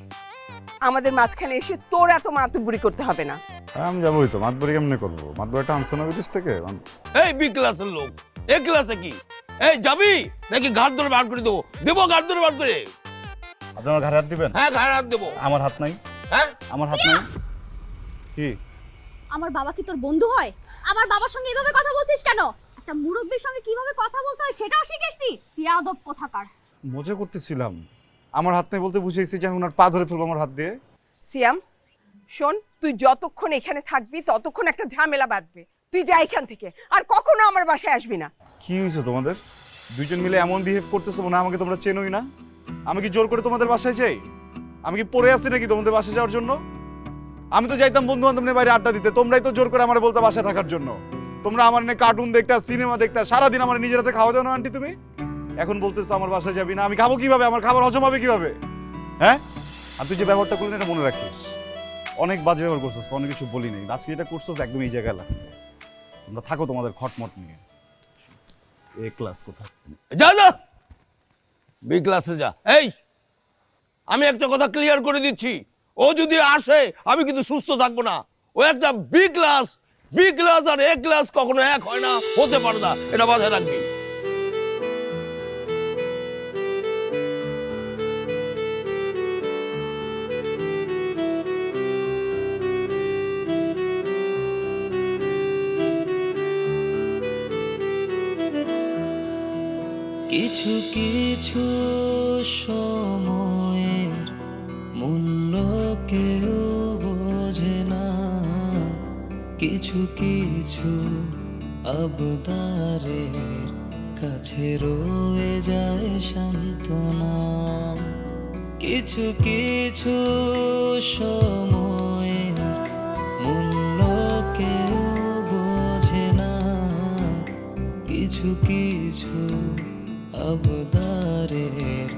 আমাদের মাঝখানে এসে তোর এত মাতুবুড়ি করতে হবে না। আমি যাবোই তো, মাতবরি কেমনে করবো? মাতবরিটা আনছো না বিদেশ থেকে? এই বি ক্লাসের লোক এ ক্লাসে কি? এই যাবি নাকি ঘাট ধরে বার করে দেবো? দেবো ঘাট ধরে বার করে। আপনি আমার ঘাড়ে হাত দিবেন? হ্যাঁ, ঘাড়ে হাত দেবো। আমার হাত নাই। হ্যাঁ, আমার হাত নাই। কি আমার বাবা কি তোর বন্ধু হয়? আমার বাবার সঙ্গে এভাবে কথা বলছিস কেন? একটা মুরব্বির সঙ্গে কিভাবে কথা বলতে হয় সেটাও শিখিসনি? বেয়াদব কোথাকার। মজা করতেছিলাম। আমার হাত নাই বলতে বুঝাইছি যে আমি ওনার পা ধরে ফেলবো আমার হাত দিয়ে। সিয়াম শোন, তুই যতক্ষণ এখানে থাকবি ততক্ষণ একটা ঝামেলা বাঁধবে। তুই যা এখান থেকে, আর কখনো আমার বাসায় আসবি না। কি হয়েছে তোমাদের? দুইজন মিলে এমন বিহেভ করতেছো মনে হয় আমাকে তোমরা চেনোই না। আমি কি জোর করে তোমাদের বাসায় যাই? আমি কি পড়ে আছি নাকি তোমাদের বাসায় যাওয়ার জন্য? আমি তো যাইতাম বন্ধু বান্ধব নিয়ে বাইরে আড্ডা দিতে, তোমরাই তো জোর করে আমার বলতে বাসায় থাকার জন্য। তোমরা আমার নিয়ে কার্টুন দেখতে, সিনেমা দেখতে, সারাদিন আমার নিজের হাতে খাওয়া দাও না আন্টি তুমি। এখন বলতেছো আমার বাসায় যাবি না, আমি খাবো কিভাবে? আমার খাবার হজম হবে কিভাবে? হ্যাঁ, আর তুই যে ব্যবহারটা করলি এটা মনে রাখিস। অনেক বাজে ব্যবহার করছিস, অনেক কিছু বলি নাই, আজকে যেটা করছিস একদম এই জায়গায় লাগছে। তোমরা থাকো তোমাদের খটমট নিয়ে। এ ক্লাস কোথায়? যা যা বি ক্লাসে যা। এই আমি একটা কথা ক্লিয়ার করে দিচ্ছি, ও যদি আসে আমি কিন্তু সুস্থ থাকবো না। ও একটা বি ক্লাস। বি ক্লাস আর এ ক্লাস কখনো এক হয় না, হতে পারে না, এটা মাথায় রাখবি। কিছু কিছু সময়ের মূল্য কেউ বোঝে না, কিছু কিছু আবদারের কাছে কাছে রয়ে যায় সান্ত্বনা। কিছু কিছু সময় মূল্য কেউ বোঝে না, কিছু কিছু আবদারের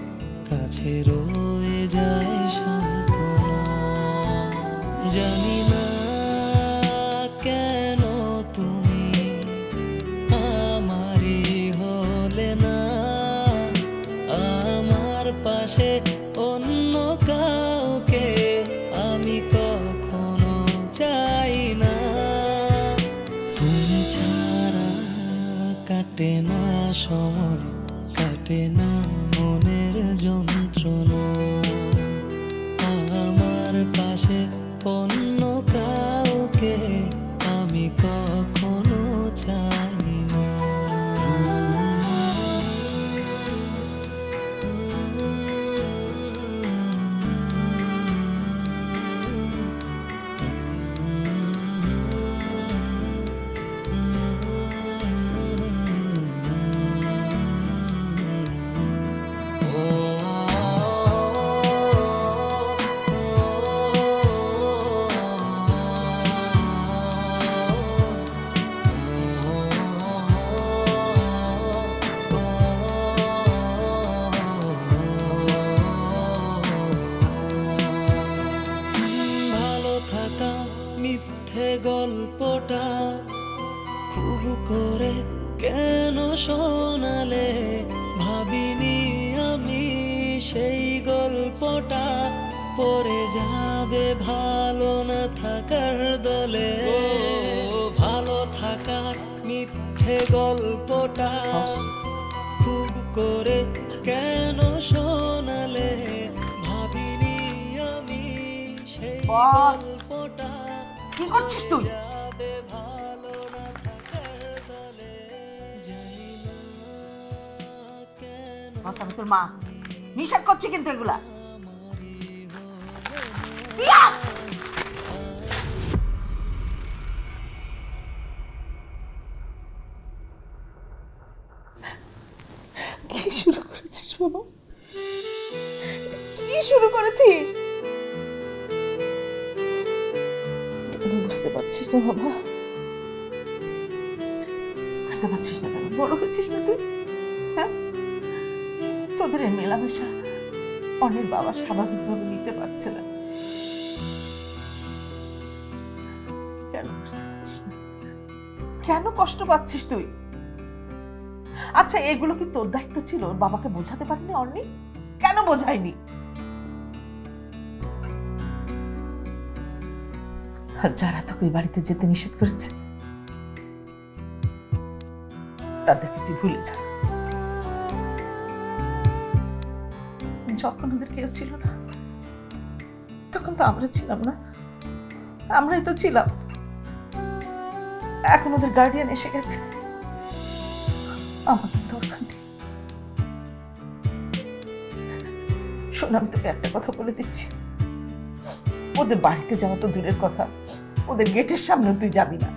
কাছে রয়ে যায় সান্ত্বনা। জানি না কেন তুমি আমারই হলে না, আমার পাশে অন্য কাউকে আমি কখনো চাই না। তুমি ছাড়া কাটে না সময়, কাটে না মনের যন্ত্রণা। আমার পাশে অন্য কাউকে আমি কখনো চাই না। ভালো থাকা মিথ্যে গল্পটা খুব করে কেন শোনালে, ভাবিনি আমি সেই গল্পটা পড়ে যাবে ভালো না থাকার দলে। ভালো থাকার মিথ্যে গল্পটা খুব করে কেন শোনালে, ভাবিনি আমি সেই বস, গল্পটা কি করছিস তুই? যাবে ভালো না থাকার দলে। জানি না কেন বস, আমি তোর মা, নিষেধ করছি কিন্তু এগুলা। সিয়াম! কি শুরু করেছিস বাবা? কি শুরু করেছিস? তুমি বুঝতে পারছিস না বাবা? বুঝতে পারছিস না কেন? বড় হচ্ছিস না তুই? হ্যাঁ, তোদের এই মেলামেশা অনেক বাবা স্বাভাবিকভাবে নিতে পারছে না। কেন বুঝতে পারছিস না? কেন কষ্ট পাচ্ছিস তুই? আচ্ছা, এগুলো কি তোর দায়িত্ব ছিল? ওর বাবাকে বোঝাতে পারিনি অর্নি? কেন বোঝায়নি? আর যারা তোকে ওই বাড়িতে যেতে নিষেধ করেছে তাদেরকে তুই ভুলে যা। যখন ওদের কেউ ছিল না তখন তো আমরা ছিলাম না? আমরাই তো ছিলাম। এখন ওদের গার্ডিয়ান এসে গেছে, আমাদের দরকার নেই। শোন, আমি তোকে একটা কথা বলে দিচ্ছি, ওদের বাড়িতে যাওয়া তো দূরের কথা, ওদের গেটের সামনে তুই যাবি না,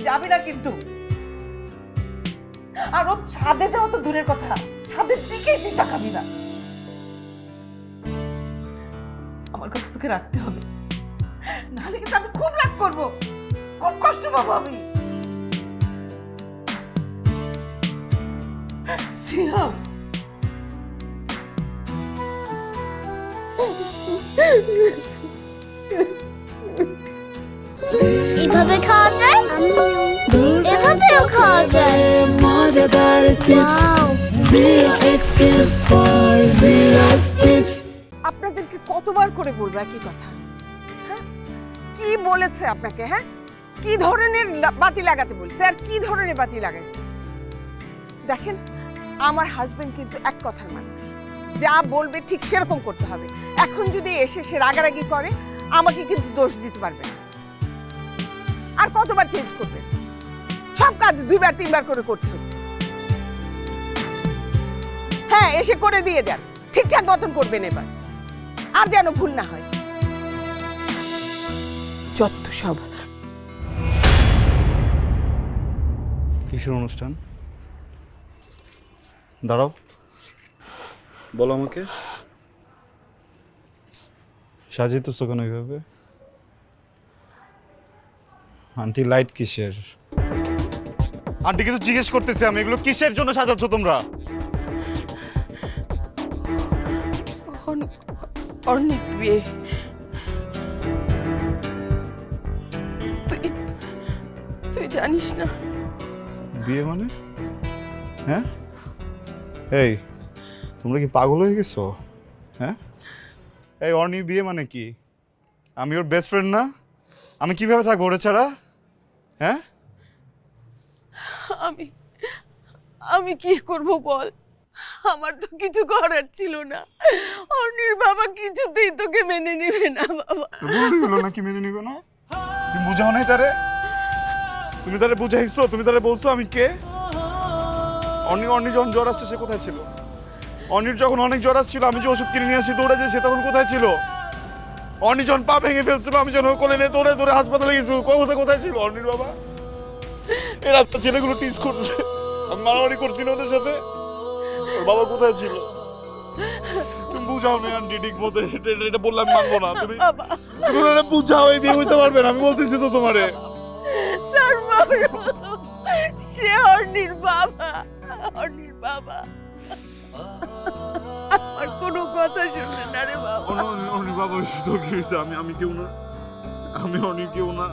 যাবি না কিন্তু। আর ও ছাদে যাওয়া তো দূরের কথা, ছাদের দিকেই তুই তাকাবি না। আমার কথা তোকে রাখতে হবে, নাহলে কিন্তু আমি খুব রাগ করবো, খুব কষ্ট পাবো আমি। সিয়াম, এভাবে খাওয়া যায়, এভাবেও খাওয়া যায়। মজাদার chips, Wow! Zero excuse for zero chips. আপনাদেরকে কতবার করে বলবো একই কথা? হ্যাঁ, কি বলেছে আপনাকে? হ্যাঁ, কি ধরনের বাতি লাগাতে বলছে আর কি ধরনের বাতি লাগাইছে? দেখেন, আমার হাজবেন্ড কিন্তু এক কথার মানুষ, যা বলবে ঠিক সেরকম করতে হবে। এখন যদি এসে সে রাগারাগি করে, আমাকে কিন্তু দোষ দিতে পারবে না। আর কতবার চেঞ্জ করবে? সব কাজ 2বার 3বার করে করতে হচ্ছে। হ্যাঁ, এসে করে দিয়ে যান, ঠিকঠাক মতন করবেন এবার, আর যেন ভুল না হয়। যত সব। কিসের অনুষ্ঠান? দাঁড়াও, বলো আমাকে সাজিয়েছো কেন এইভাবে? আন্টি লাইট কিসের? আন্টিকে তো জিজ্ঞেস করতেছি আমি, এগুলো কিসের জন্য সাজাচ্ছ তোমরা? অনেক বিয়ে। তুই জানিস না? বিয়ে মানে? হ্যাঁ, এই তোমরা কি পাগল হয়ে গেছো? হ্যাঁ, এই অর্নি বিয়ে মানে কি? আমি ওর বেস্ট ফ্রেন্ড না? আমি কিভাবে থাকবো ওরে ছাড়া? হ্যাঁ, আমি কি করব বল? আমার তো কিছু করার ছিল না। অর্ণির বাবা কিছুতেই তোকে মেনে নেবে না বাবা। বলতে হলো নাকি মেনে নিবে না? তুমি বুঝাও নাই তারে? তুমি তারে বুঝাইছো? তুমি তারে বলছো আমি কে? অর্নি যখন জ্বর আসছে সে কোথায় ছিল? অর্নির যখন অনেক জ্বর আসছিল আমি যে ওষুধ কিনে নিয়ে আসি দৌড়ে যে, সে তখন কোথায় ছিল? অর্নি যখন পা ভেঙে ফেলছিল আমি যখন কোলে নিয়ে দৌড়ে দৌড়ে হাসপাতালে গেছি, কোথায় ছিল অর্নির বাবা? এই রাস্তা ছেলেগুলো টিজ করছে, আমি মারামারি করছি না ওদের সাথে, ওর বাবা কোথায় ছিল? তুমি বুঝাও না আন্টি ঠিক মতো, এটা বললাম মানবো না। তুমি বুঝাও, এই বিয়ে হইতে পারবে না, আমি বলতেছি তো তোমারে। সে অর্ণির বাবা, অর্ণির বাবা আমার কোনো কথা শুনে না রে বাবা। অর্নির বাবা তো কি হয়েছে? আমি কেউ না, আমি অর্নির কেউ না।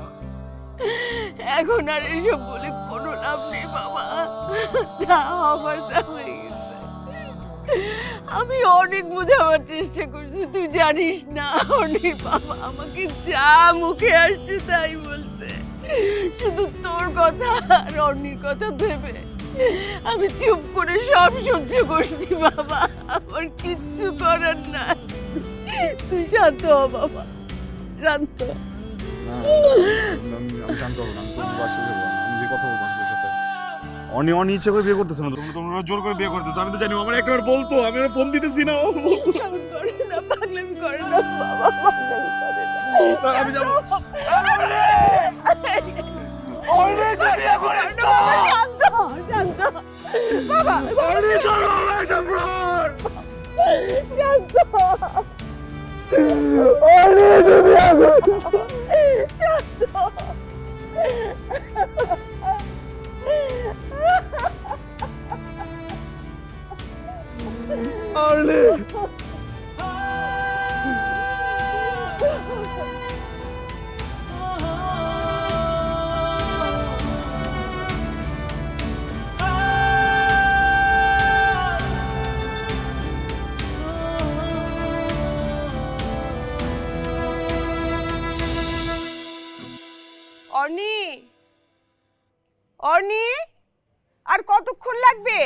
এখন আর এসব বলে কোনো লাভ নেই বাবা, যা হবার তা হয়ে গেছে। আমি অনেক বোঝাবার চেষ্টা করছি, তুই জানিস না। অর্ণির বাবা আমাকে যা মুখে আসছে তাই বলছে, শুধু তোর কথা আর অর্ণির কথা ভেবে আমি চুপ করে সব সহ্য করছি বাবা, আমার কিচ্ছু করার না। তুই শান্ত হ বাবা, শান্ত হ। আমি জানতে পারবো না, আমি তোমার বাসায় যাবো না, আমি যে কথা বলবো না তোর সাথে। অর্নি ইচ্ছে করে বিয়ে করতেছে না, তোমরা জোর করে বিয়ে করতেছো। আমি তো জানি, আমার একবার বলতো, আমি ওর ফোন দিতেছি না, ও বলতো। এমন করে না, পাগলামি করে না বাবা, পাগলামি করে না। আমি যাবো। শান্ত হ, শান্ত হ। বাবা, শান্ত হ। শান্ত হ। অর্নি, অর্নি, আর কতক্ষণ লাগবে?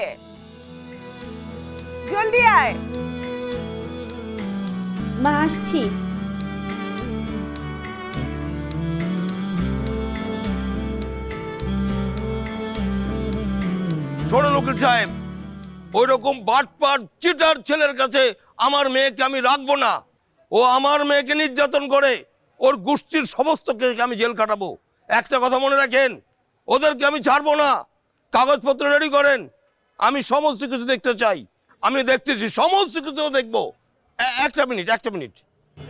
জলদি আয়। মা আসছি। শোনেন উকিল সাহেব, ওই রকম বাটপার চিটার ছেলের কাছে আমার মেয়েকে আমি রাখবো না। ও আমার মেয়েকে নির্যাতন করে, ওর গোষ্ঠীর সমস্ত কেসকে আমি জেল কাটাবো। একটা কথা মনে রাখেন, ওদেরকে আমি ছাড়বো না। কাগজপত্র রেডি করেন, আমি সমস্ত কিছু দেখতে চাই। আমি দেখতেছি, সমস্ত কিছু দেখবো। একটা মিনিট।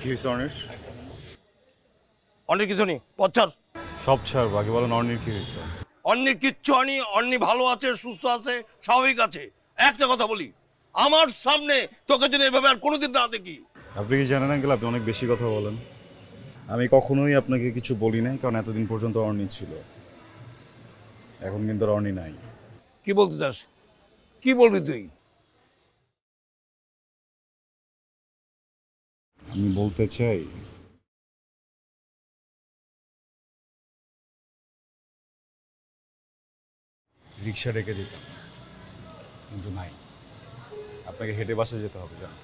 কি হয়েছে অর্নির? অনেক কিছু নেই, পচ্ছার সব ছাড়বো, আগে বলেন অর্নির কি হয়েছে? অন্যের কিচ্ছু হয়নি। অন্যি ভালো আছে, সুস্থ আছে, স্বাভাবিক আছে। একটা কথা বলি, আমার সামনে তোকে যদি এভাবে আর কোনোদিন না দেখি। আপনি কি জানেন আঙ্কেল, আপনি অনেক বেশি কথা বলেন। আমি কখনোই আপনাকে কিছু বলি নাই, কারণ এতদিন পর্যন্ত অর্নি ছিল, এখন কিন্তু আর অর্নি নাই। কি বলতে চাস? কি বলবি তুই? আমি বলতে চাই, রিক্সা ডেকে দিতাম, কিন্তু নাই, আপনাকে হেঁটে বাসে যেতে হবে। জান,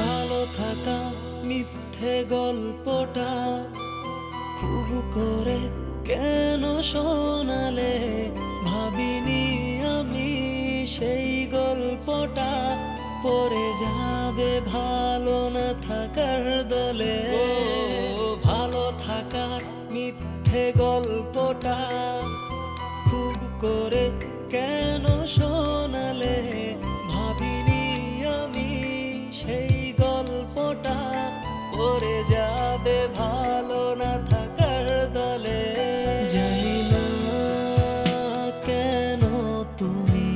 ভালো থাকা মিথ্যে গল্পটা খুব করে কেন শোনালে ভাবিনি আমি সেই গল্পটা পড়ে যাবে ভালো না থাকার দলে ভালো থাকার মিথ্যে গল্পটা খুব করে কেন শোনালে ভাবিনি আমি সেই গল্পটা পড়ে যাবে ভালো না থাকার দলে জানি না কেন তুমি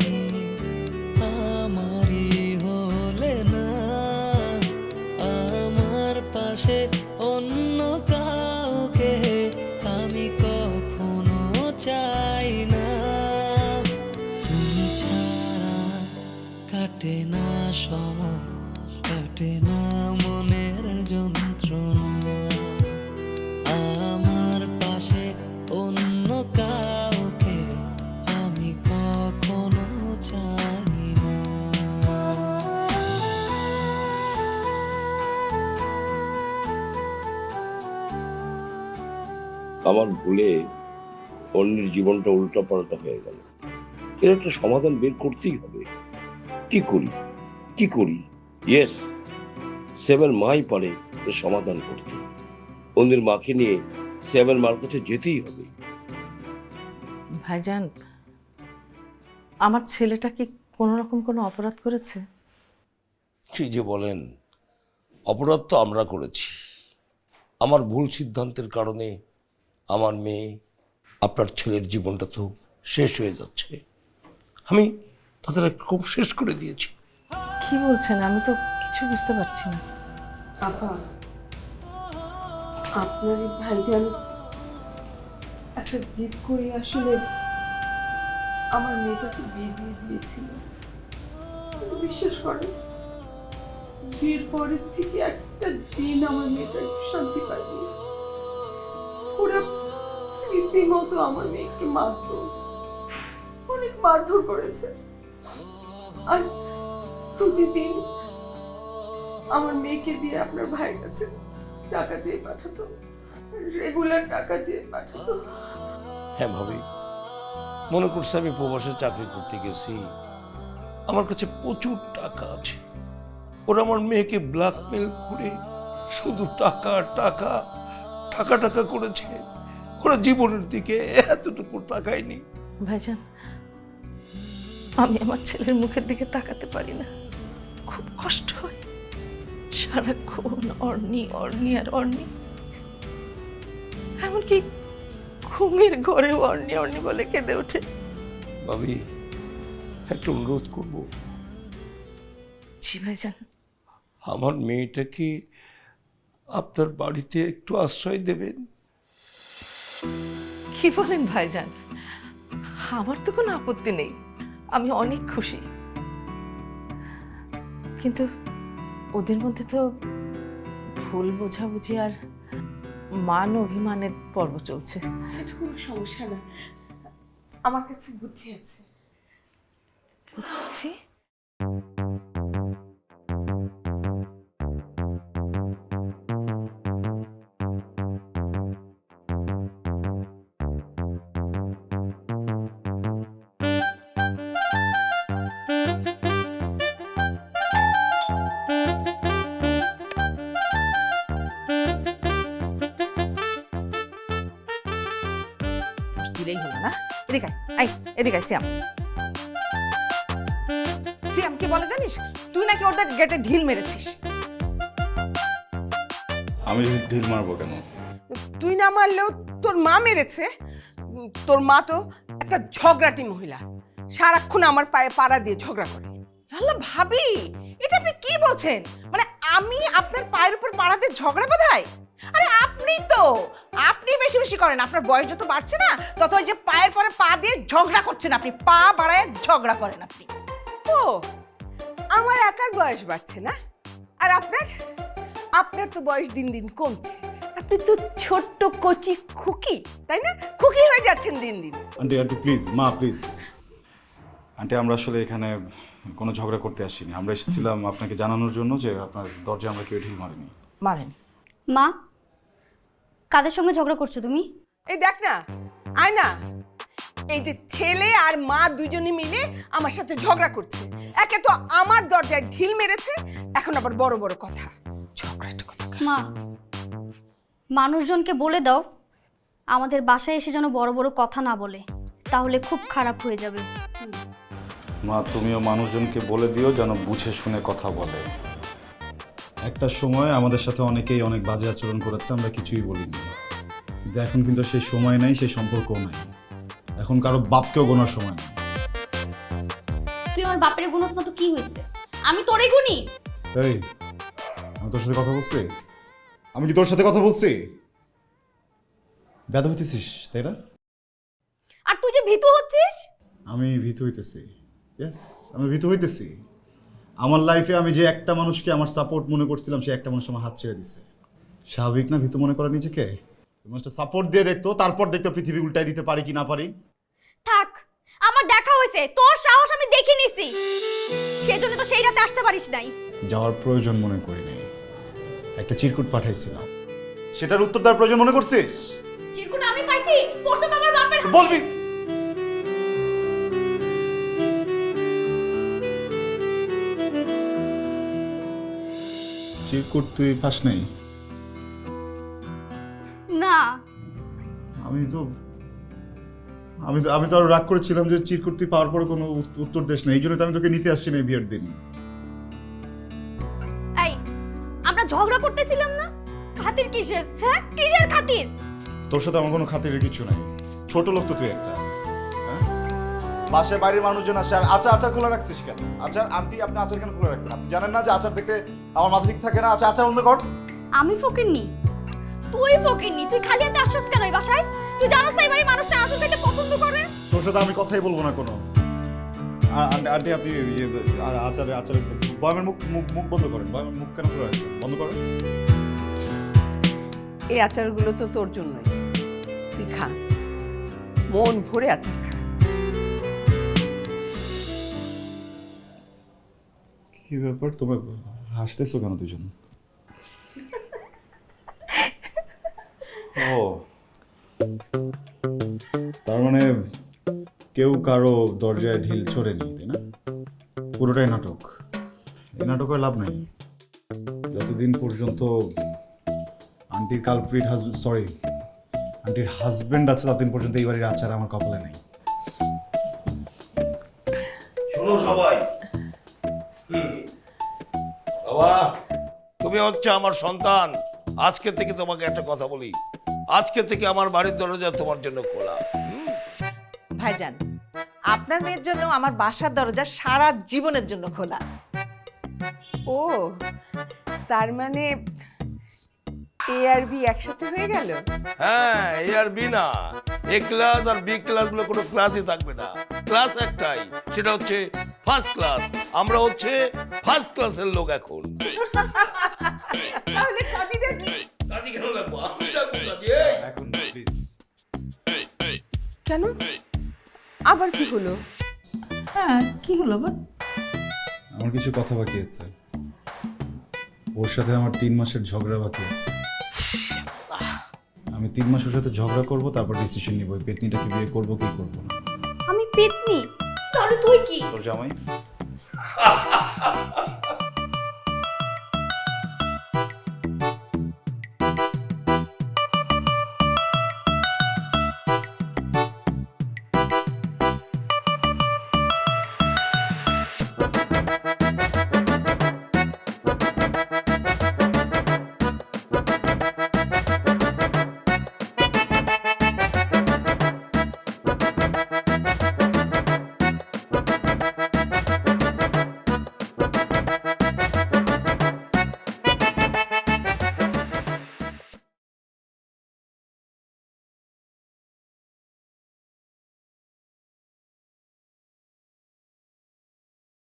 আমারই হলে না আমার পাশে অন্য কাউকে আমি কখনো চাই না তুমি ছাড়া কাটে না সময় কাটে না মনের যন্ত্রণা আমার পাশে অন্য কাউকে আমি কখনো চাই না আমার ভুলে অন্যের জীবনটা উল্টাপাল্টা হয়ে গেল। এর একটা সমাধান বের করতেই হবে। কি করি ইয়েস, সেভেন মাই পারে এর সমাধান করতে। অন্যের মাকে নিয়ে সেভেন মার কাছে যেতেই হবে। ভাইজান, আমার ছেলেটা কি কোনো রকম কোনো অপরাধ করেছে? কি যে বলেন, অপরাধ তো আমরা করেছি। আমার ভুল সিদ্ধান্তের কারণে আমার মেয়ে, আপনার ছেলের জীবনটা তো শেষ হয়ে যাচ্ছে। আমি তাদের একরকম শেষ করে দিয়েছি। কি বলছেন? আমি তো কিছু বুঝতে পারছি না। আপা, আপনার এই ভাইজান একটা জিদ করে আসলে আমার মেয়েটাকে বিয়ে দিয়ে দিয়েছিল। কিন্তু বিশ্বাস করেন, বিয়ের পরের থেকে একটা দিন আমার মেয়েটা একটু শান্তি পায়নি। ওরা রীতিমতো আমার মেয়েকে মারত, অনেক মারধর করেছে। আর প্রতিদিন আমার মেয়েকে দিয়ে আপনার ভাইয়ের কাছে টাকা চেয়ে পাঠাতো, রেগুলার টাকা চেয়ে পাঠাতো। হ্যাঁ ভাবি, মনে করছে আমি প্রবাসে চাকরি করতে গেছি, আমার কাছে প্রচুর টাকা আছে। ওরা আমার মেয়েকে ব্ল্যাকমেল করে শুধু টাকা টাকা টাকা টাকা করেছে। ওরা জীবনের দিকে এতটুকু তাকায়নি। ভাইজান, আমি আমার ছেলের মুখের দিকে তাকাতে পারি না, খুব কষ্ট হয়। সারাক্ষণ অর্নি অর্নি আর অর্নি, এমনকি ঘুমের ঘরেও অর্নি অর্নি বলে কেঁদে ওঠে। ভাবি, একটা অনুরোধ করবো, জি ভাইজান। আমার মেয়েটাকে আপনার বাড়িতে একটু আশ্রয় দেবেন। কি বলেন ভাইজান? আমার তো কোনো আপত্তি নেই, আমি অনেক খুশি। কিন্তু ওদের মধ্যে তো ভুল বোঝাবুঝি আর মান অভিমানের পর্ব চলছে। এটা কোনো সমস্যা না, আমার কাছে বুদ্ধি আছে। বুঝছি। দিলেই হলো না। এদিকে আয়, এদিকে আয় শ্যাম। শ্যাম কি বলে জানিস? তুই নাকি ওদের গেটে ঢিল মেরেছিস। আমি ঢিল মারবো কেন? তুই না মারলেও তোর মা মেরেছে। তোর মা তো একটা ঝগড়াটি মহিলা, সারাক্ষণ আমার পায়ে পাড়া দিয়ে ঝগড়া করে। আল্লাহ ভাবি, এটা আপনি কি বলছেন? মানে আমি আপনার পায়ের উপর পাড়া দিয়ে ঝগড়া বাঁধাই? আরে আপনি বেশি বেশি করেন। আপনার বয়স যত বাড়ছে না, তত ওই যে পায়ের পরে পা দিয়ে ঝগড়া করছেন আপনি, পা বাড়ায় ঝগড়া করেন আপনি। ও, আমার একার বয়স বাড়ছে না, আর আপনার তো বয়স দিন দিন কমছে। আপনি তো ছোট্ট কচি খুকি, তাই না? খুকি হয়ে যাচ্ছেন দিন দিন। আন্টি আন্টি প্লিজ, মা প্লিজ। আন্টি, আমরা আসলে এখানে কোনো ঝগড়া করতে আসিনি। আমরা এসেছিলাম আপনাকে জানানোর জন্য যে আপনার দরজায় আমরা কেউ ঢিল মারিনি। মারেনি। মা, কাদের সঙ্গে ঝগড়া করছো তুমি? এই দেখ না, আয় না, এই যে ছেলে আর মা দুজনে মিলে আমার সাথে ঝগড়া করছে। একে তো আমার দরজায় ঢিল মেরেছে, এখন আবার বড় বড় কথা। ঝগড়াটা কথা। মা, মানুষজনকে বলে দাও আমাদের বাসায় এসে যেন বড় বড় কথা না বলে, তাহলে খুব খারাপ হয়ে যাবে। মা, তুমিও মানুষজনকে বলে দিও যেন বুঝে শুনে কথা বলে। একটা সময় আমাদের সাথে অনেকেই অনেক বাজে আচরণ করেছে, আমরা কিছুই বলিনি, কিন্তু এখন কিন্তু সেই সময় নাই, সেই সম্পর্কও নাই। এখন কারো বাপকেও গোনার সময় নেই। তুই আমার বাপের গুণস না তো কি হয়েছে? আমি তোরে গুনি? এই, আমি তোর সাথে কথা বলছি? আমি কি তোর সাথে কথা বলছি? ব্যাধ হইতেছিস তাই না? আর তুই যে ভীতু হচ্ছিস? আমি ভীতু হইতেছি। ইয়েস, আমি ভীতু হইতেছি। আমার লাইফে আমি যে একটা মানুষকে আমার সাপোর্ট মনে করছিলাম, সে একটা মানুষ আমার হাত ছেড়ে দিছে। স্বাভাবিক না ভীতু মনে করা নিজেকে? মানুষটা সাপোর্ট দিয়ে দেখতো, তারপর দেখতো পৃথিবী উল্টাই দিতে পারি কি না পারি। থাক, আমার দেখা হয়েছে, তোর সাহস আমি দেখে নিছি, সেজন্য তো সেই রাতে আসতে পারিস নাই। যাওয়ার প্রয়োজন মনে করি নাই, একটা চিরকুট পাঠাইছিলাম, সেটার উত্তর দেওয়ার প্রয়োজন মনে করছিস? চিরকুট আমি পাইছি, পড়ছে তো আমার বাপের হাতে। বলবি চিরকুট তুই পাস নাই? না, আমি তো আরো রাগ করেছিলাম যে চিরকুট তুই পাওয়ার পরে কোনো উত্তর দেশ না, এই জন্য তো আমি তোকে নিতে আসছি না এই বিয়ের দিন। এই আমরা ঝগড়া করতেছিলাম না, খাতির কিসের? হ্যাঁ, কিসের খাতির? তোর সাথে আমার কোনো খাতিরের কিছু নাই, ছোট লোক তো তুই একটা। হ্যাঁ, বাসায় বাইরের মানুষজন আসে, আর আচার খোলা রাখছিস কেন? আচার আন্টি, আপনি আচার কেন খোলা রাখছেন? আপনি জানেন না যে আচার দেখতে আমার মাথা ঠিক থাকে না? আচার বন্ধ কর। আমি ফকিরনি, তুই ফকিরনি, তুই খালি হাতে আসছিস কেন এই বাসায়? তুই জানিস না এই বাড়ির মানুষটা আচার খেতে পছন্দ করে? তোর সাথে আমি কথাই বলবো না কোনো। আন্টি আপনি আচারে বয়মের মুখ বন্ধ করেন। বয়মের মুখ কেন খোলা রাখছেন? বন্ধ করেন। এই আচারগুলো তো তোর জন্যই, তুই খা, মন ভরে আচার খা। কি ব্যাপার, তোমার হাসতেছো কেন দুজন? ও, তার মানে কেউ কারো দরজায় ঢিল ছোড়েনি, তাই না? পুরোটাই নাটক। এই নাটকের লাভ নাই। যতদিন পর্যন্ত আন্টির কালপ্রিট হাজবেন্ড, সরি আন্টির হাজবেন্ড আছে, ততদিন পর্যন্ত এই বাড়ির আচার আমার কপালে নাই। শোনো সবাই, বাবা তুমি হচ্ছে আমার সন্তান। আজকে থেকে তোমাকে একটা কথা বলি, আজকে থেকে আমার বাড়ির দরজা তোমার জন্য খোলা। ভাইজান, আপনার মেয়ের জন্য আমার বাসার দরজা সারা জীবনের জন্য খোলা। ও, তার মানে এ আর বি একসাথে হয়ে গেল? হ্যাঁ, এ আর বি না, এ ক্লাস আর বি ক্লাস গুলো কোনো ক্লাসই থাকবে না। ক্লাস একটাই, সেটা হচ্ছে ফার্স্ট ক্লাস। আমরা হচ্ছে ফার্স্ট ক্লাসের লোক এখন। তাহলে কাজীটা কি? কাজী কেন লাগবো? আমি লাগবো কাজী। এখন প্লিজ। কেন, আবার কি হলো? হ্যাঁ, কি হলো আবার? আমার কিছু কথা বাকি আছে, ওর সাথে আমার 3 মাসের ঝগড়া বাকি আছে। আমি 3 মাস ওর সাথে ঝগড়া করব, তারপর ডিসিশন নিব পেতনিটাকে বিয়ে করব কি করব না। আমি পেতনি? তাহলে তুই কি? তোর জামাই।